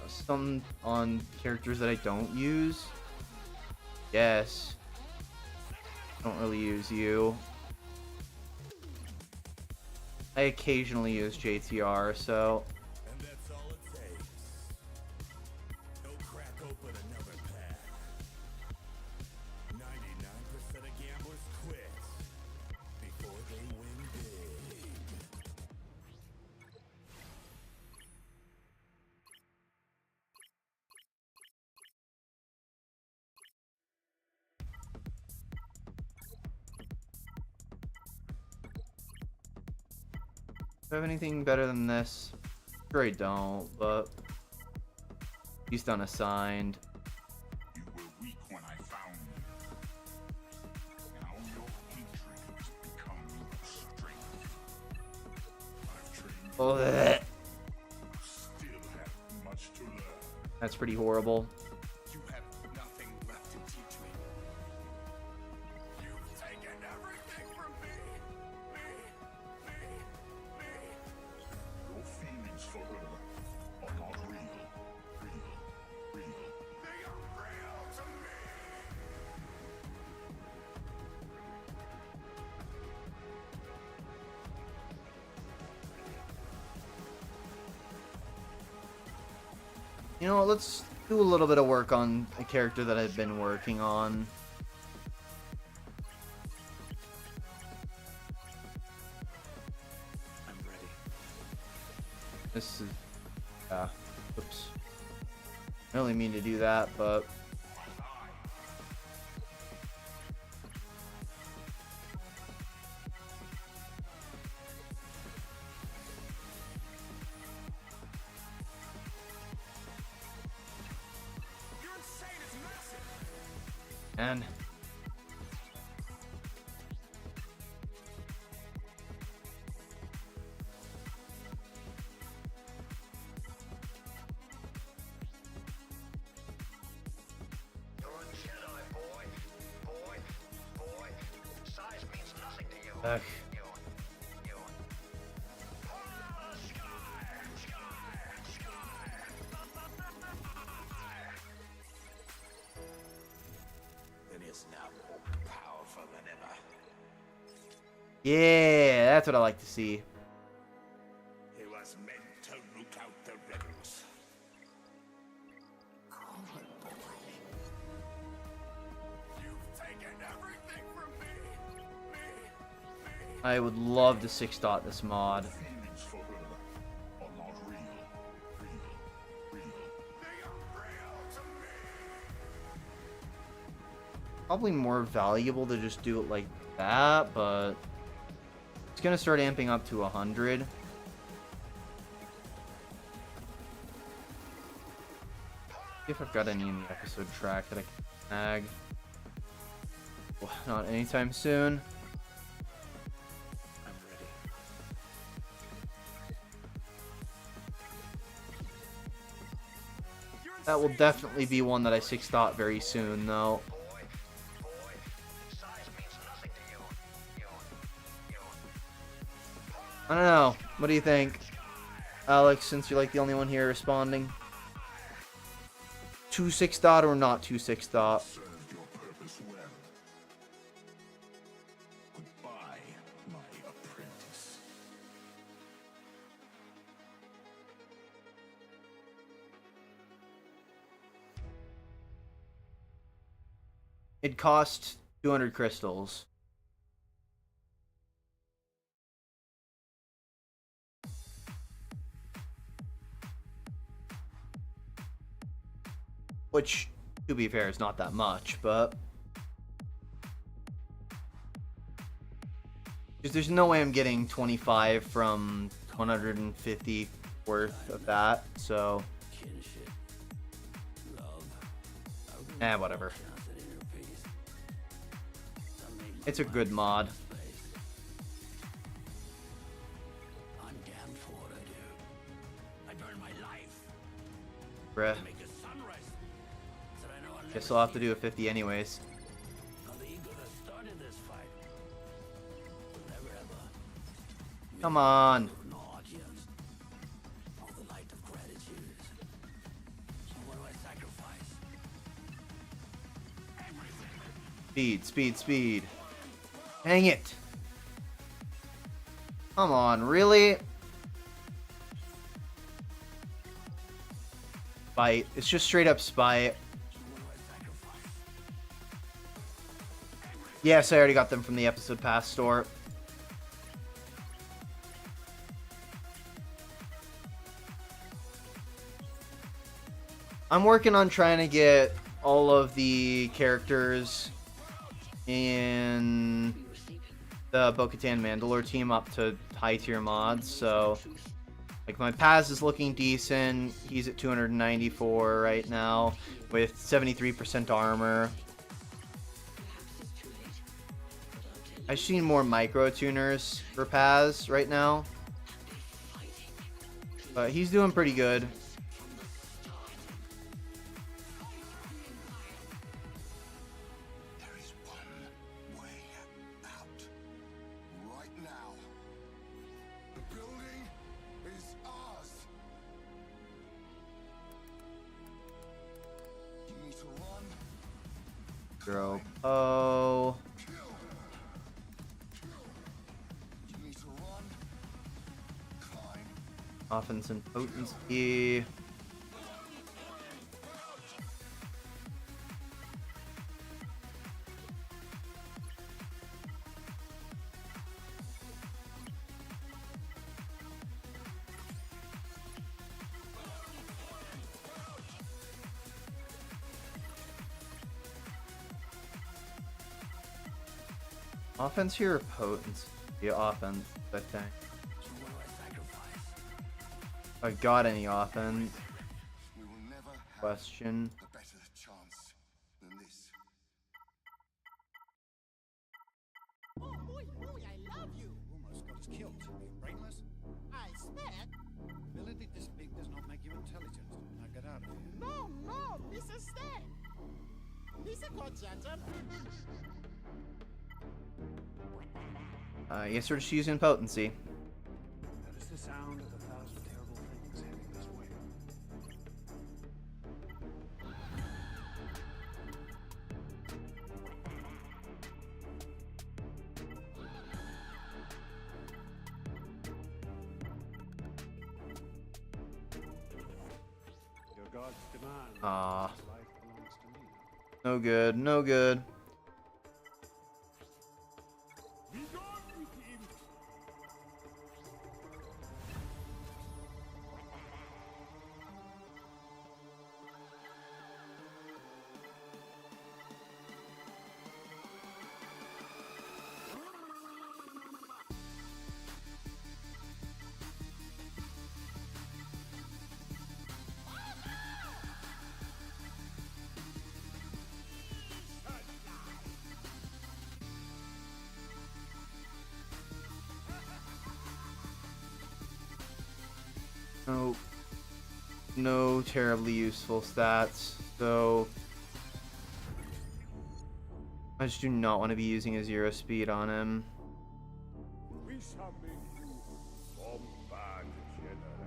Some on characters that I don't use. Yes. Don't really use you. I occasionally use JTR, so. And that's all it takes. Don't crack open another pack. 99% of gamblers quit before they win big. Do I have anything better than this? Sure I don't, but he's done assigned. You were weak when I found you. Now your hatred has become your strength. I've trained you. Oh, bleh. Still have much to learn. That's pretty horrible. You have nothing left to teach me. You've taken everything from me. Your feelings for her are not real. Real. They are real to me. You know what, let's do a little bit of work on a character that I've been working on. I'm ready. This is... oops. I don't really mean to do that, but... You're insane as mad. And ugh. Yeah, that's what I like to see. He was meant to root out the rebels. You've taken everything from me. I would love to 6-dot this mod. Feelings for her are not real. Real. They are real to me. Probably more valuable to just do it like that, but it's gonna start amping up to 100. See if I've got any in the episode track that I can snag. Well, not anytime soon. I'm ready. That will definitely be one that I 6-dot very soon, though. I don't know. What do you think, Alex, since you're like the only one here responding? 2 6-dot or not 2 6-dot? Served your purpose well. Goodbye, my apprentice. It cost 200 crystals. Which, to be fair, is not that much, but... because there's no way I'm getting 25 from 150 worth of that, so... whatever. It's a good mod. I'm damned for what I do. I burn my life. Bruh. Make a sunrise. So I know I'll Guess I'll have to do a 50 anyways. the ego that started this fight will never ever Come on. an audience. All the light of gratitude. So what do I sacrifice? Speed, speed, speed. Dang it. Come on, really? Spite. It's just straight up spite. Yes, I already got them from the episode pass store. I'm working on trying to get all of the characters in the Bo-Katan Mandalore team up to high tier mods, so like my Paz is looking decent. He's at 294 right now with 73% armor. I've seen more micro tuners for Paz right now, but he's doing pretty good. There is one way out. Right now. The building is ours. You need to run. Girl. Oh. You need to run. Climb. Offense and potency. Offense here or potency? Yeah, offense, I think. So what do I sacrifice? If I got any offense? We will never have Question. a better chance than this. I guess we're just using potency. That is the sound of 1,000 terrible things heading this way. Your God's demand. Ah, Life belongs to me. no good, no good. No, no terribly useful stats, so I just do not want to be using a 0 speed on him. We shall make you Bombard General.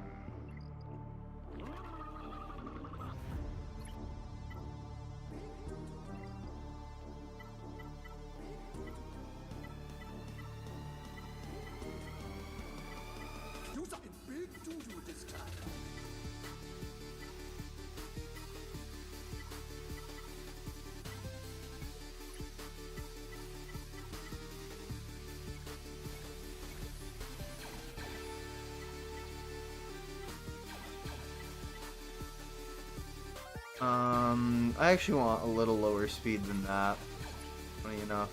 Do something big doo-doo this time. I actually want a little lower speed than that. Funny enough.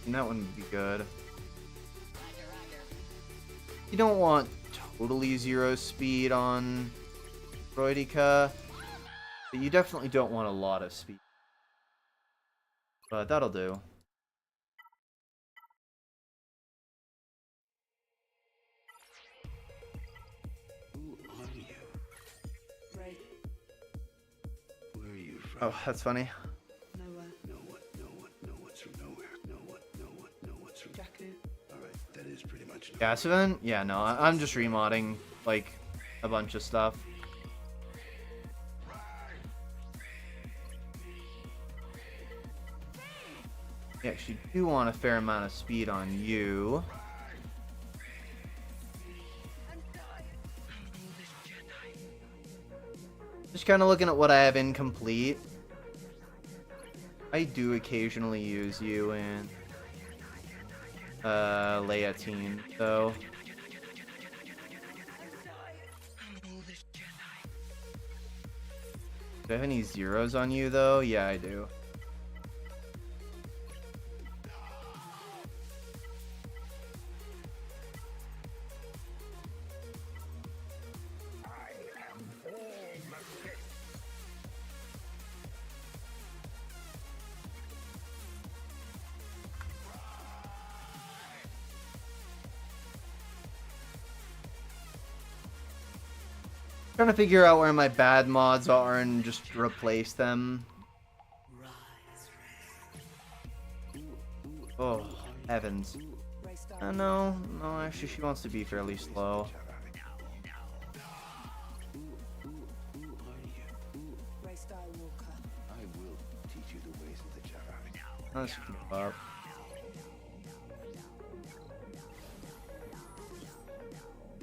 And that wouldn't be good. You don't want totally 0 speed on Droidica, but you definitely don't want a lot of speed. But that'll do. Who are you? Right. Where are you from? Oh, that's funny. Nowhere. No one's from nowhere. No one's from Jakku. Alright, that is pretty much Gas event? Yeah, no, I'm just remodding, like, a bunch of stuff. You actually do want a fair amount of speed on you. Just kind of looking at what I have incomplete. I do occasionally use you in Leia team, so do I have any 0s on you though? Yeah, I do. Trying to figure out where my bad mods are and just replace them. Oh, heavens. No, actually she wants to be fairly slow. I will teach you the ways of the Jedi. Let's keep up.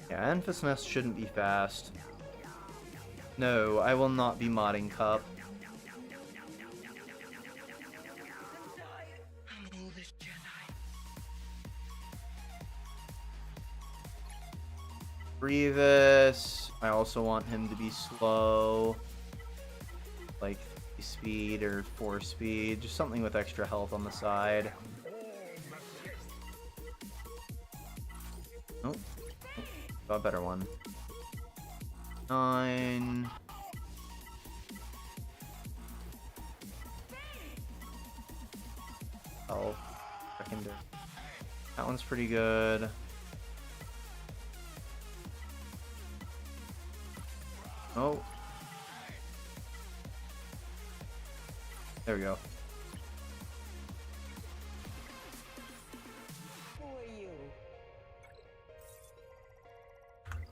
Yeah, Enfys Nest shouldn't be fast. No, I will not be modding Cup. Grievous, I also want him to be slow. Like 3 speed or 4 speed, just something with extra health on the side. Oh, got a better one. 9. Oh, secondary. That one's pretty good. Oh. There we go. Who are you?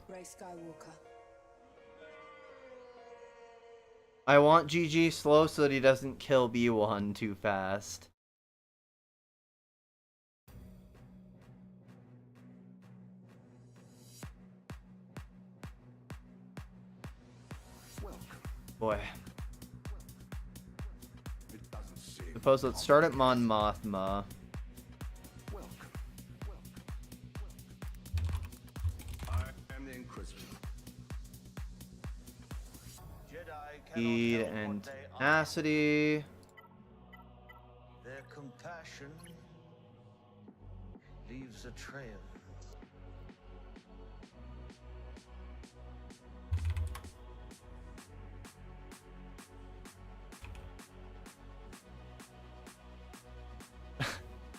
Ray Skywalker. I want GG slow so that he doesn't kill B1 too fast. Boy. Suppose let's start at Mon Mothma. Speed and tenacity. Their compassion leaves a trail.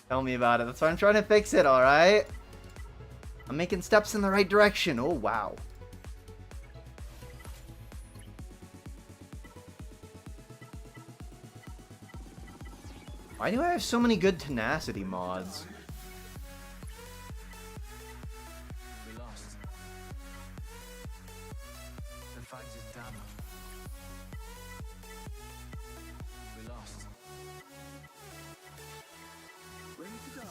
Tell me about it. That's why I'm trying to fix it, alright? I'm making steps in the right direction. Oh, wow. Why do I have so many good tenacity mods? We lost. The fight is done. We lost. Ready to die.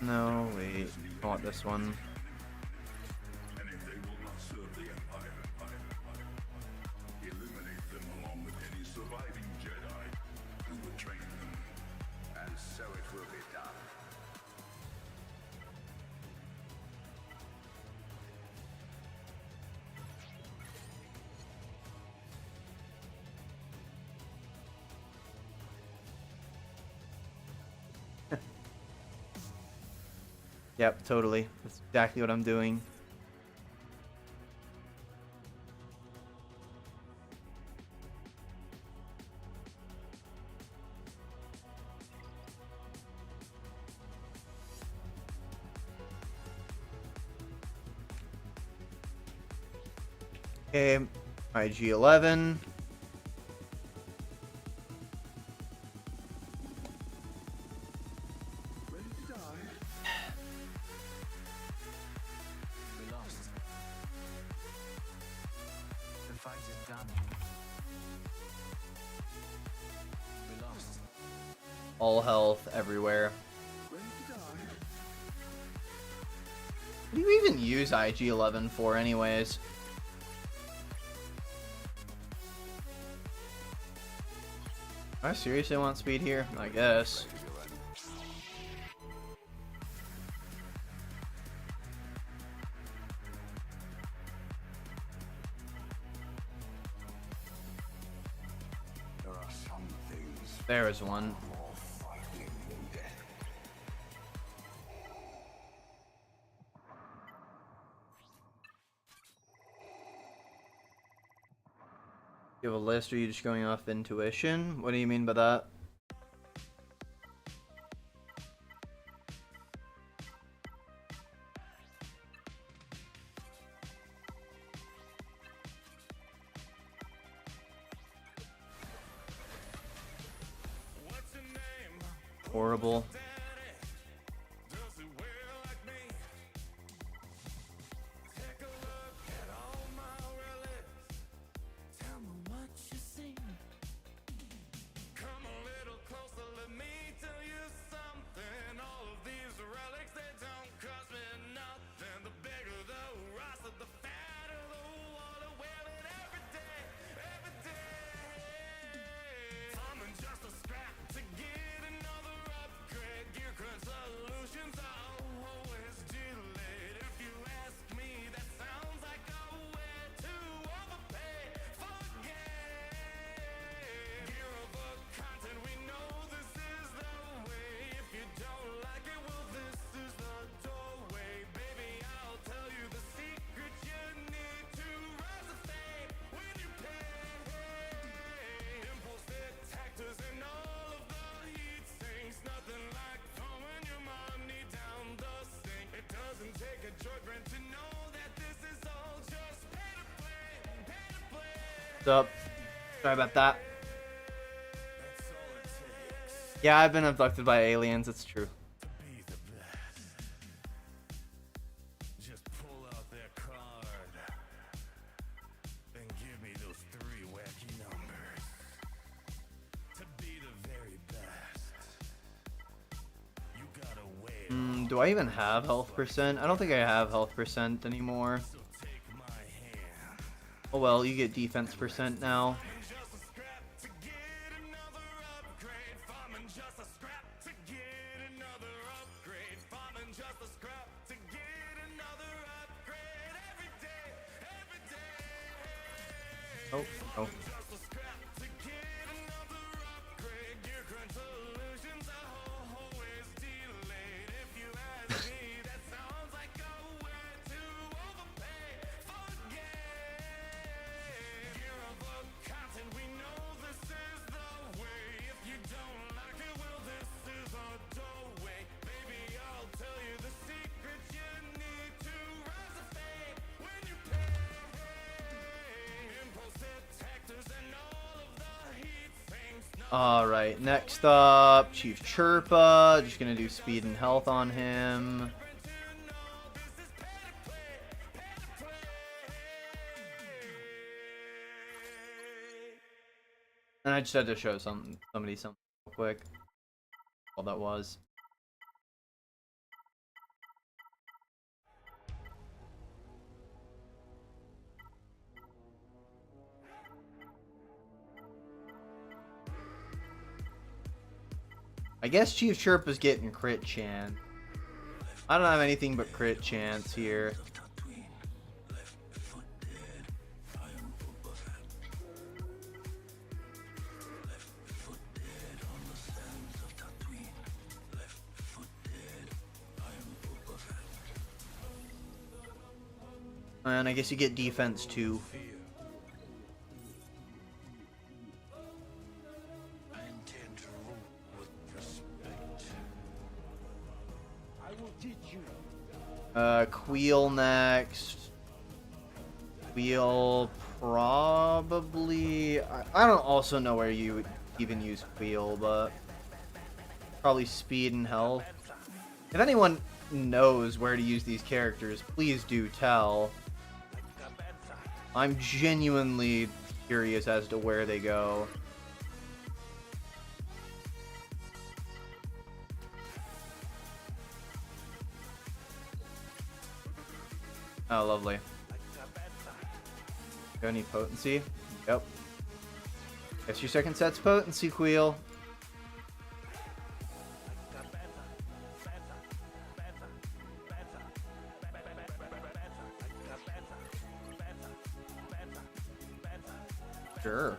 No, wait. I want this one. And if they will not serve the Empire, eliminate them along with any surviving Jedi who would train them. And so it will be done. Yep, totally. That's exactly what I'm doing. Okay, IG-11. We lost. The fight is done. We lost. All health everywhere. Ready to die. What do you even use IG-11 for anyways? I seriously want speed here? I guess. There are some things There is one. more frightening than death. You have a list, or are you just going off intuition? What do you mean by that? Horrible. What's up? Sorry about that. Yeah, I've been abducted by aliens, it's true. Do I even have health percent? I don't think I have health percent anymore. Oh well, you get defense percent now. Oh, oh. Alright, next up, Chief Chirpa. Just gonna do speed and health on him. And I just had to show somebody something real quick. All that was. I guess Chief Chirpa's getting crit chance. I don't have anything but crit chance here. And I guess you get defense too. Queel next. Queel probably. I don't also know where you would even use Queel, but probably speed and health. If anyone knows where to use these characters, please do tell. I'm genuinely curious as to where they go. Oh, lovely. Do I need potency? Yep. Guess your second set's potency, Queel. Sure.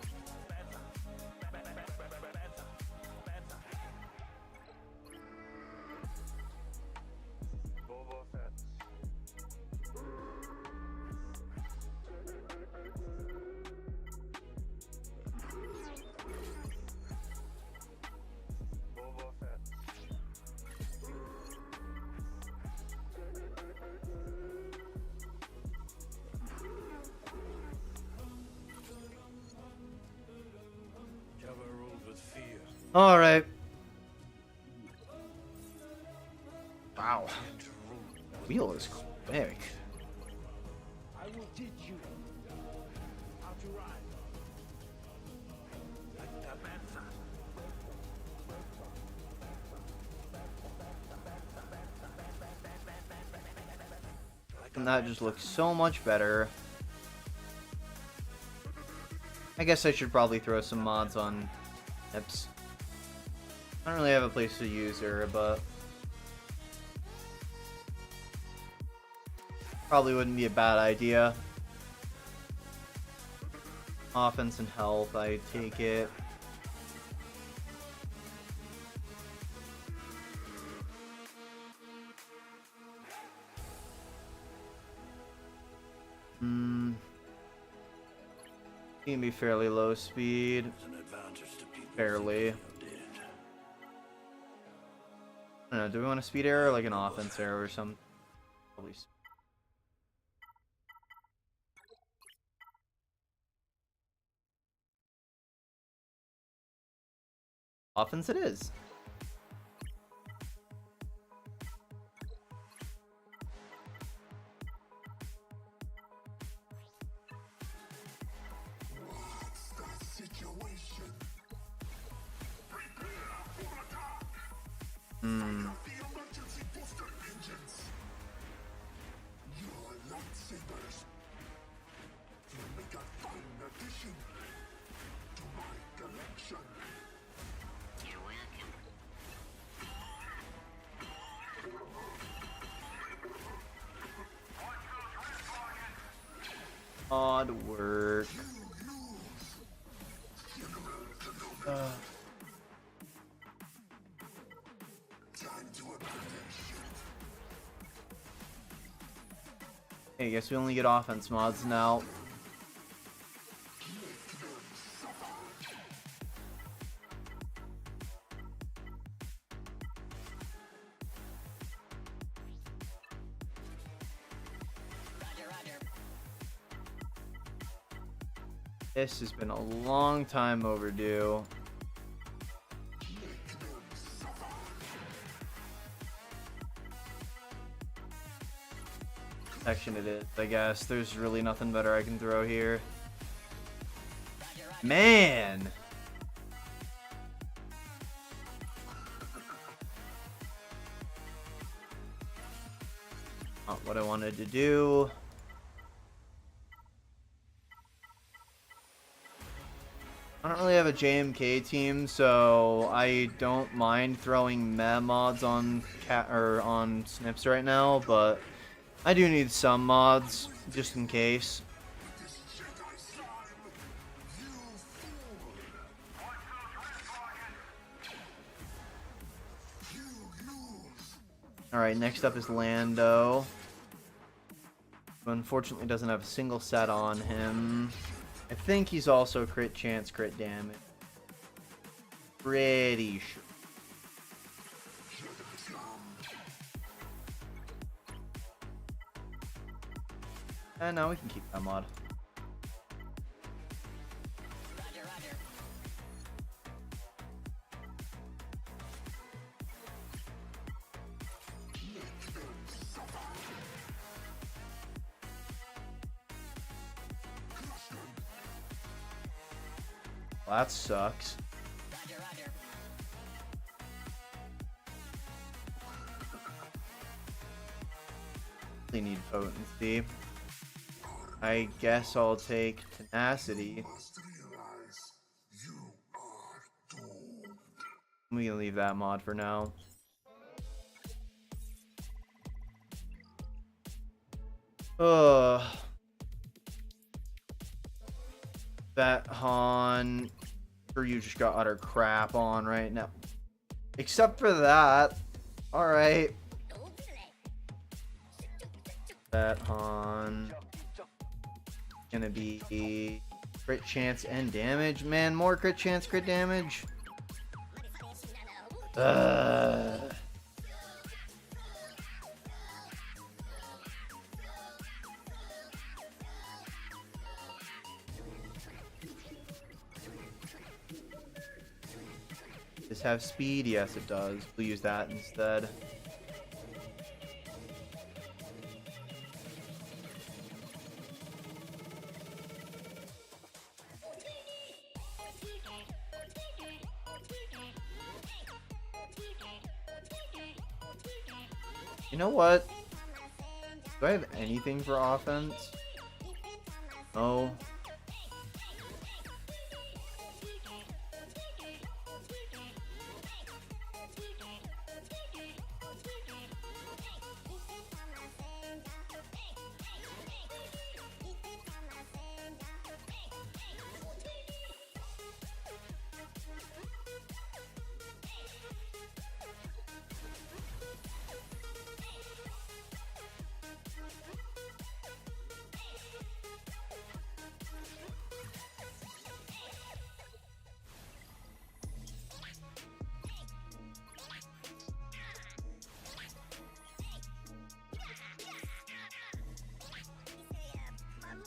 All right. Wow. Wheel is quick. I will teach you how to ride. And that just looks so much better. I guess I should probably throw some mods on Nips. I don't really have a place to use her, but probably wouldn't be a bad idea. Offense and health, I take it. He can be fairly low speed. Fairly. I don't know, do we want a speed arrow or like an offense arrow or something? Probably. Offense it is. Odd work. Hey, I guess we only get offense mods now. This has been a long time overdue. Section it is, I guess. There's really nothing better I can throw here. Man! Not what I wanted to do. I don't really have a JMK team, so I don't mind throwing meh mods on on snips right now, but I do need some mods just in case. Alright, next up is Lando, who unfortunately doesn't have a single set on him. I think he's also crit chance, crit damage. Pretty sure. And now we can keep that mod. Well, that sucks. Really need potency. I guess I'll take tenacity. We can leave that mod for now. Ugh. That Han, or you just got utter crap on right now. Except for that. Alright. That Han. Gonna be crit chance and damage. Man, more crit chance, crit damage. Does have speed? Yes, it does. We'll use that instead. You know what? Do I have anything for offense? No.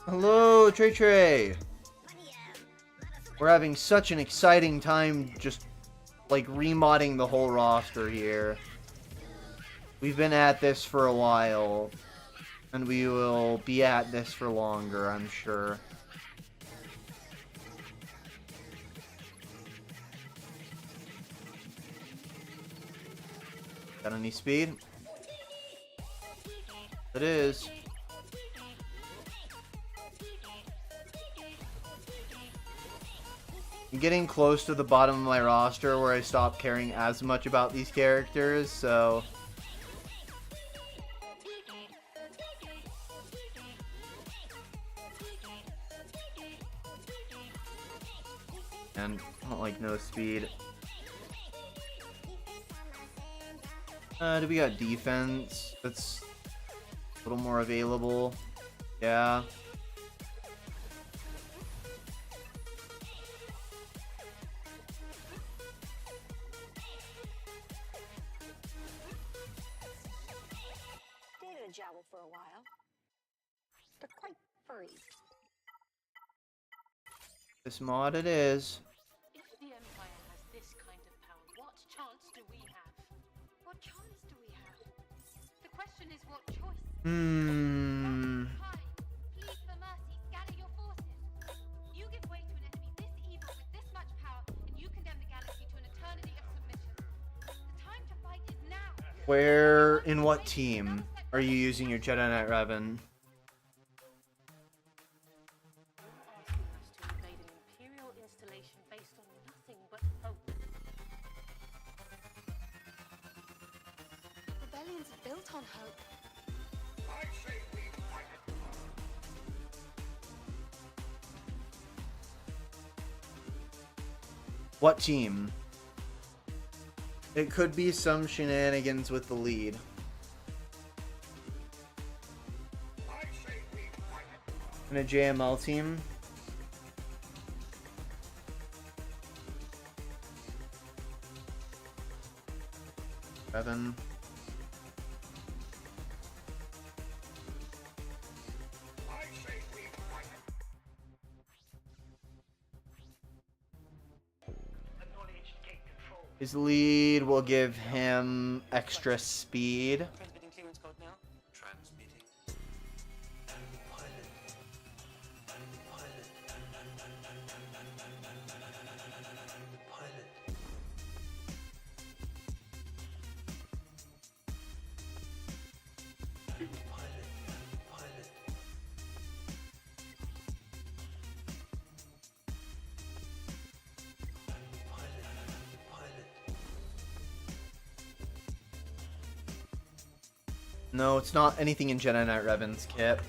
Hello, Trey. We're having such an exciting time just like remodding the whole roster here. We've been at this for a while, and we will be at this for longer, I'm sure. Got any speed? It is. I'm getting close to the bottom of my roster where I stop caring as much about these characters, so... And, like, no speed. Do we got defense? That's a little more available. Yeah. Dated a jowl for a while. They're quite furry. This mod it is. If the Empire has this kind of power, what chance do we have? What choice do we have? The question is what choice? Plead for mercy, gather your forces. You give way to an enemy this evil with this much power, and you condemn the galaxy to an eternity of submission. The time to fight is now. Where, in what team are you using your Jedi Knight Revan? Rebellions built on hope. What team? It could be some shenanigans with the lead. In a JML team? Revan. His lead will give him extra speed. Transmitting clearance code now. Transmitting. No, it's not anything in Jedi Knight Revan's kit.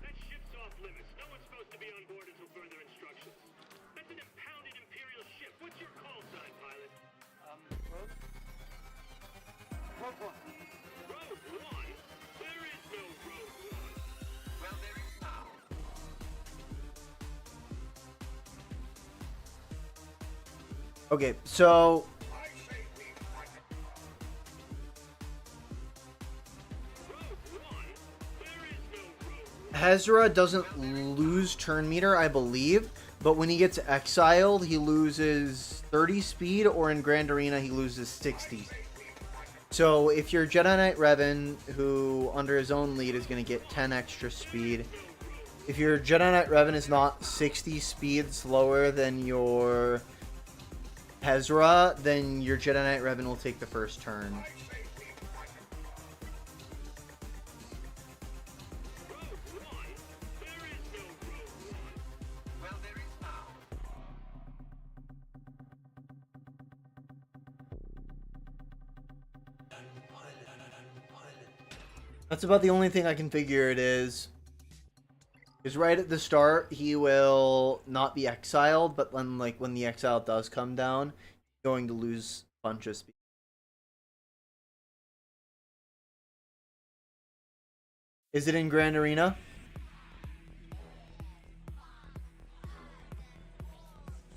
That ship's off limits. No one's supposed to be on board until further instructions. That's an impounded Imperial ship. What's your call sign, pilot? Rogue? Rogue One. Rogue One? There is no Rogue One. Well, there is now. Okay, so Hezra doesn't lose turn meter, I believe, but when he gets exiled, he loses 30 speed, or in Grand Arena, he loses 60. So if you're Jedi Knight Revan, who under his own lead is going to get 10 extra speed, if your Jedi Knight Revan is not 60 speed slower than your Hezra, then your Jedi Knight Revan will take the first turn. Well, there is now. That's about the only thing I can figure it is. Because right at the start, he will not be exiled, but then, like, when the exile does come down, he's going to lose a bunch of speed. Is it in Grand Arena?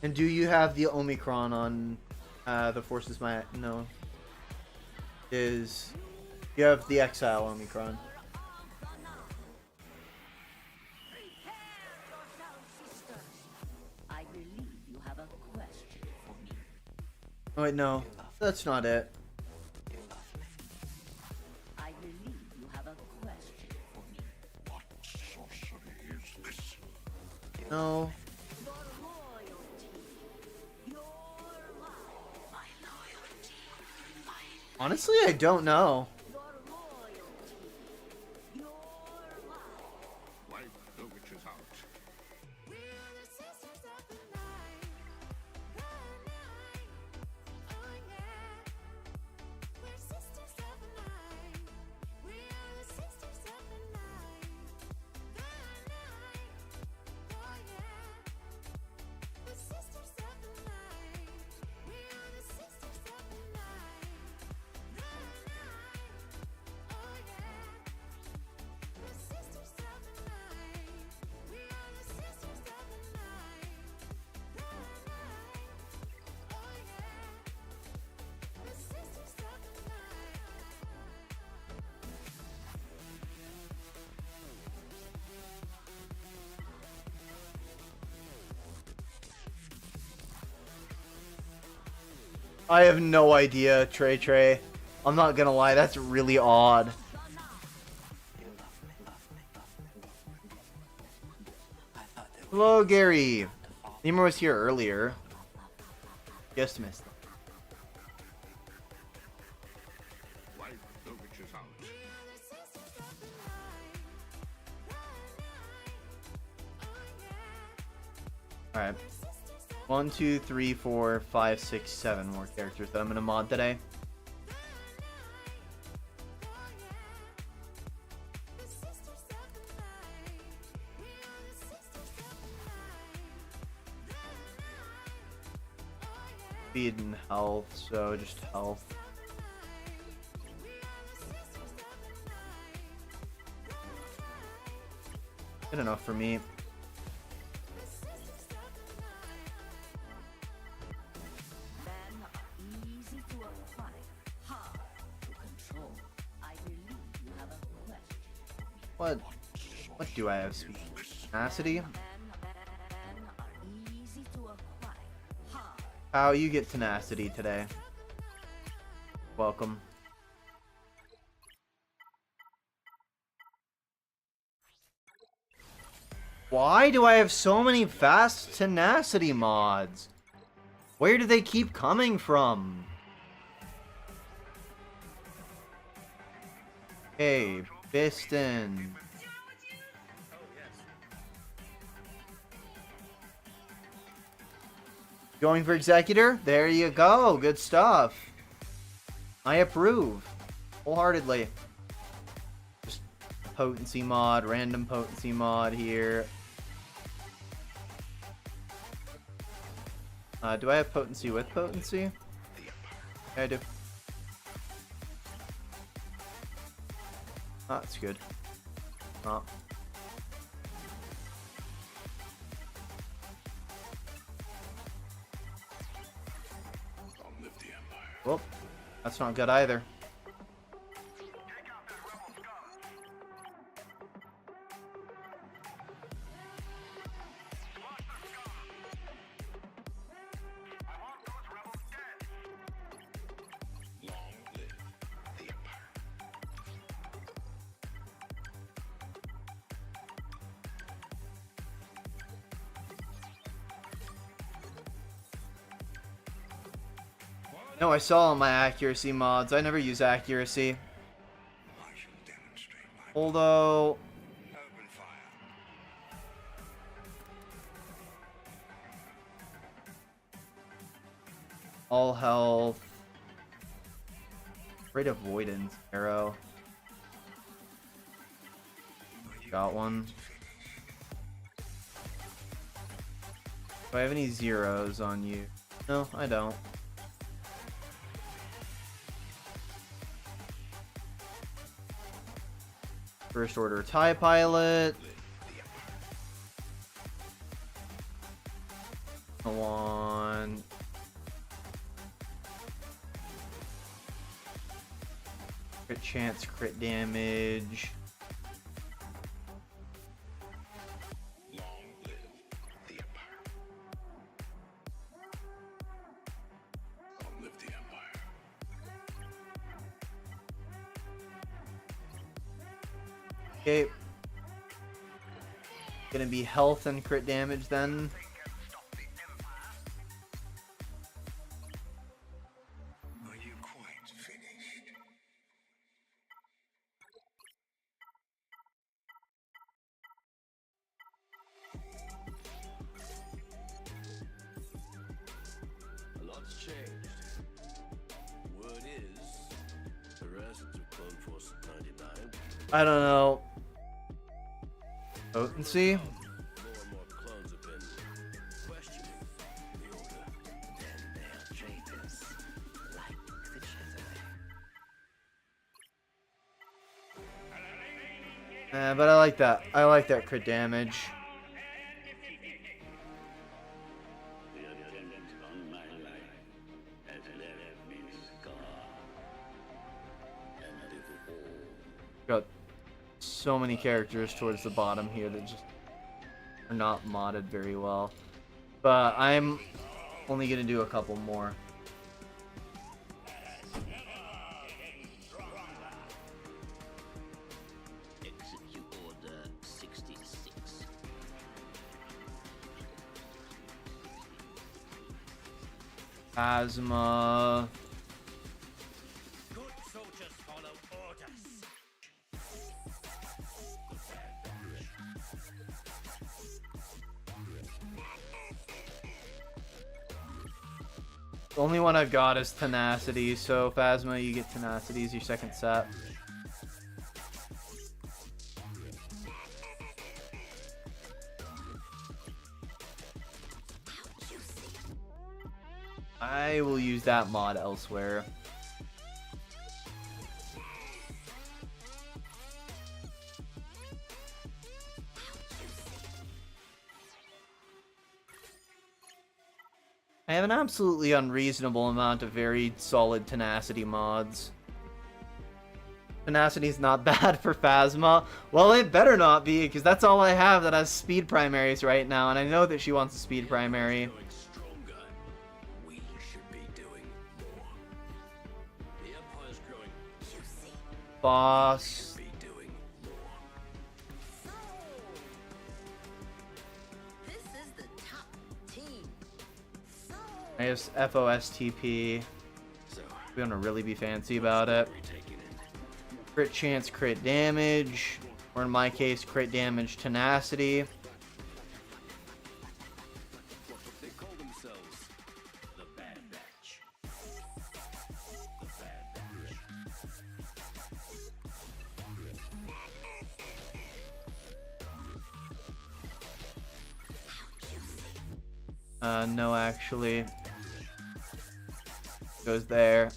And do you have the Omicron on the Forces My... No. You have the Exile Omicron. I believe you have a question for me. Oh wait, no. That's not it. I believe you have a question for me. What sorcery is this? No. Your loyalty. Your life. My loyalty. Honestly, I don't know. Your loyalty. Your life. Light the witches out. We're the sisters of the night. The night. Oh yeah. We're sisters of the night. We are the sisters of the night. The night. Oh yeah. The sisters of the night. We are the sisters of the night. The night. Oh yeah. The sisters of the night. We are the sisters of the night. The night. Oh yeah. The sisters of the I have no idea, Trey. I'm not gonna lie, that's really odd. Hello, Gary. Nemo was here earlier. Just missed him. Light the witches out. Alright. 1, 2, 3, 4, 5, 6, 7 more characters that I'm gonna mod today. Speed and health, so just health. Good enough for me. Men are easy to acquire, hard to control. I believe you have a question for me. What do I have? Speed? Tenacity? Men are easy to acquire, hard. How you get tenacity today? Welcome. Why do I have so many fast tenacity mods? Where do they keep coming from? Hey, Piston. Going for Executor? There you go. Good stuff. I approve. Wholeheartedly. Just potency mod, random potency mod here. Do I have potency with potency? Yeah, I do. Oh, that's good. Oh. Well, that's not good either. No, I saw my accuracy mods. I never use accuracy. Although... all health. Great avoidance arrow. Got one. Do I have any zeros on you? No, I don't. First order TIE pilot. I want crit chance, crit damage. Long live the Empire. Long live the Empire. Okay. Gonna be health and crit damage then. Are you quite finished? A lot's changed. Word is, the rest of Clone Force 99. I don't know. Potency? More and more clones have been questioning the order. Then they're traitors, like the Jedi. But I like that. I like that crit damage. The attendant on my life has left me scarred. And if all Got so many characters towards the bottom here that just are not modded very well. But I'm only gonna do a couple more. execute order 66. Asthma. Good soldiers follow orders. The only one I've got is Tenacity, so Phasma, you get Tenacity as your second set. I will use that mod elsewhere. I have an absolutely unreasonable amount of very solid Tenacity mods. Tenacity's not bad for Phasma. Well, it better not be, because that's all I have that has speed primaries right now, and I know that she wants a speed primary. Stronger. We should be doing more. The Empire's growing. Boss. Be doing more. This is the top team. I guess FOSTP. We want to really be fancy about it. Crit chance, crit damage. Or in my case, crit damage, Tenacity. They call themselves the Bad Batch. The Bad Batch. No, actually. Goes there.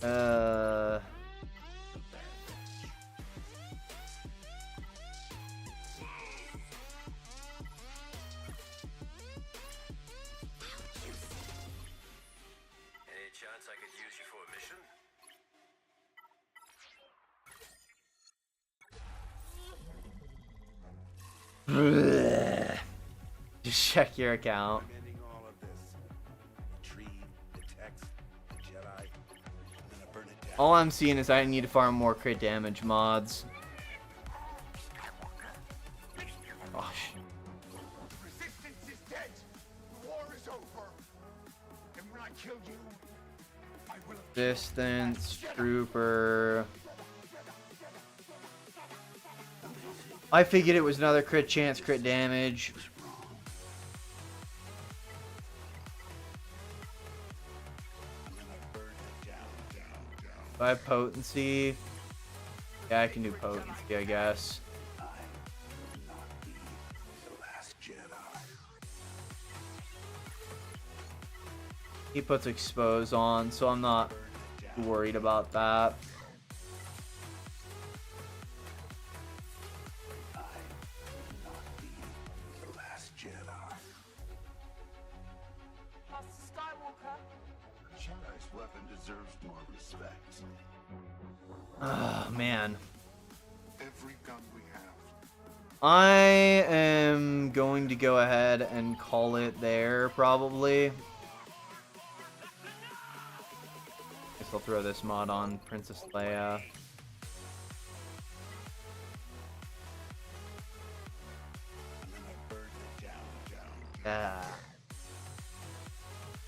Any chance I could use you for a mission? Just check your account. All of this. The tree, the text, the Jedi. I'm gonna burn it down. All I'm seeing is I need to farm more crit damage mods. Gosh. Resistance is dead. The war is over. And when I kill you, I will. Distance, Trooper. I figured it was another crit chance, crit damage. Do I have potency? Yeah, I can do potency, I guess. He puts expose on, so I'm not worried about that. Jedi's weapon deserves more respect. Oh, man. Every gun we have. I am going to go ahead and call it there, probably. Guess I'll throw this mod on Princess Leia. Yeah.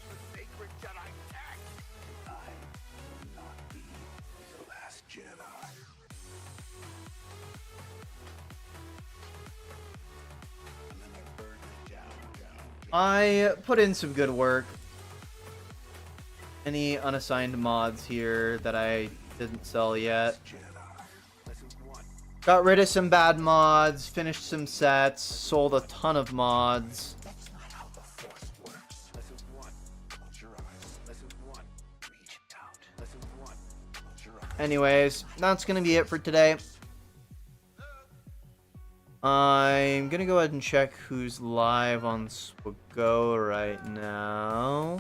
The sacred Jedi text. I will not be the last Jedi. And then I burned it down. I put in some good work. Any unassigned mods here that I didn't sell yet? Got rid of some bad mods, finished some sets, sold a ton of mods. That's not how the Force works. Lesson 1. Close your eyes. Lesson 1. Reach out. Lesson 1. Close your eyes. Anyways, that's gonna be it for today. I'm gonna go ahead and check who's live on Swago right now.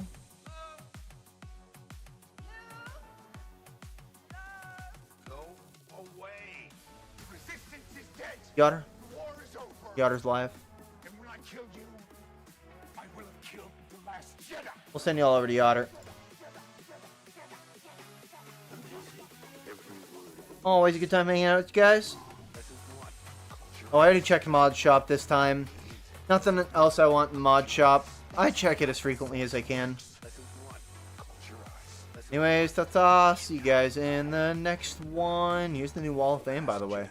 Yotter? Yotter's live. And when I kill you, I will have killed the last Jedi. We'll send you all over to Yotter. Always a good time hanging out with you guys. Oh, I already checked Mod Shop this time. Nothing else I want in Mod Shop. I check it as frequently as I can. Anyways, ta-ta. See you guys in the next one. Here's the new Wall of Fame, by the way.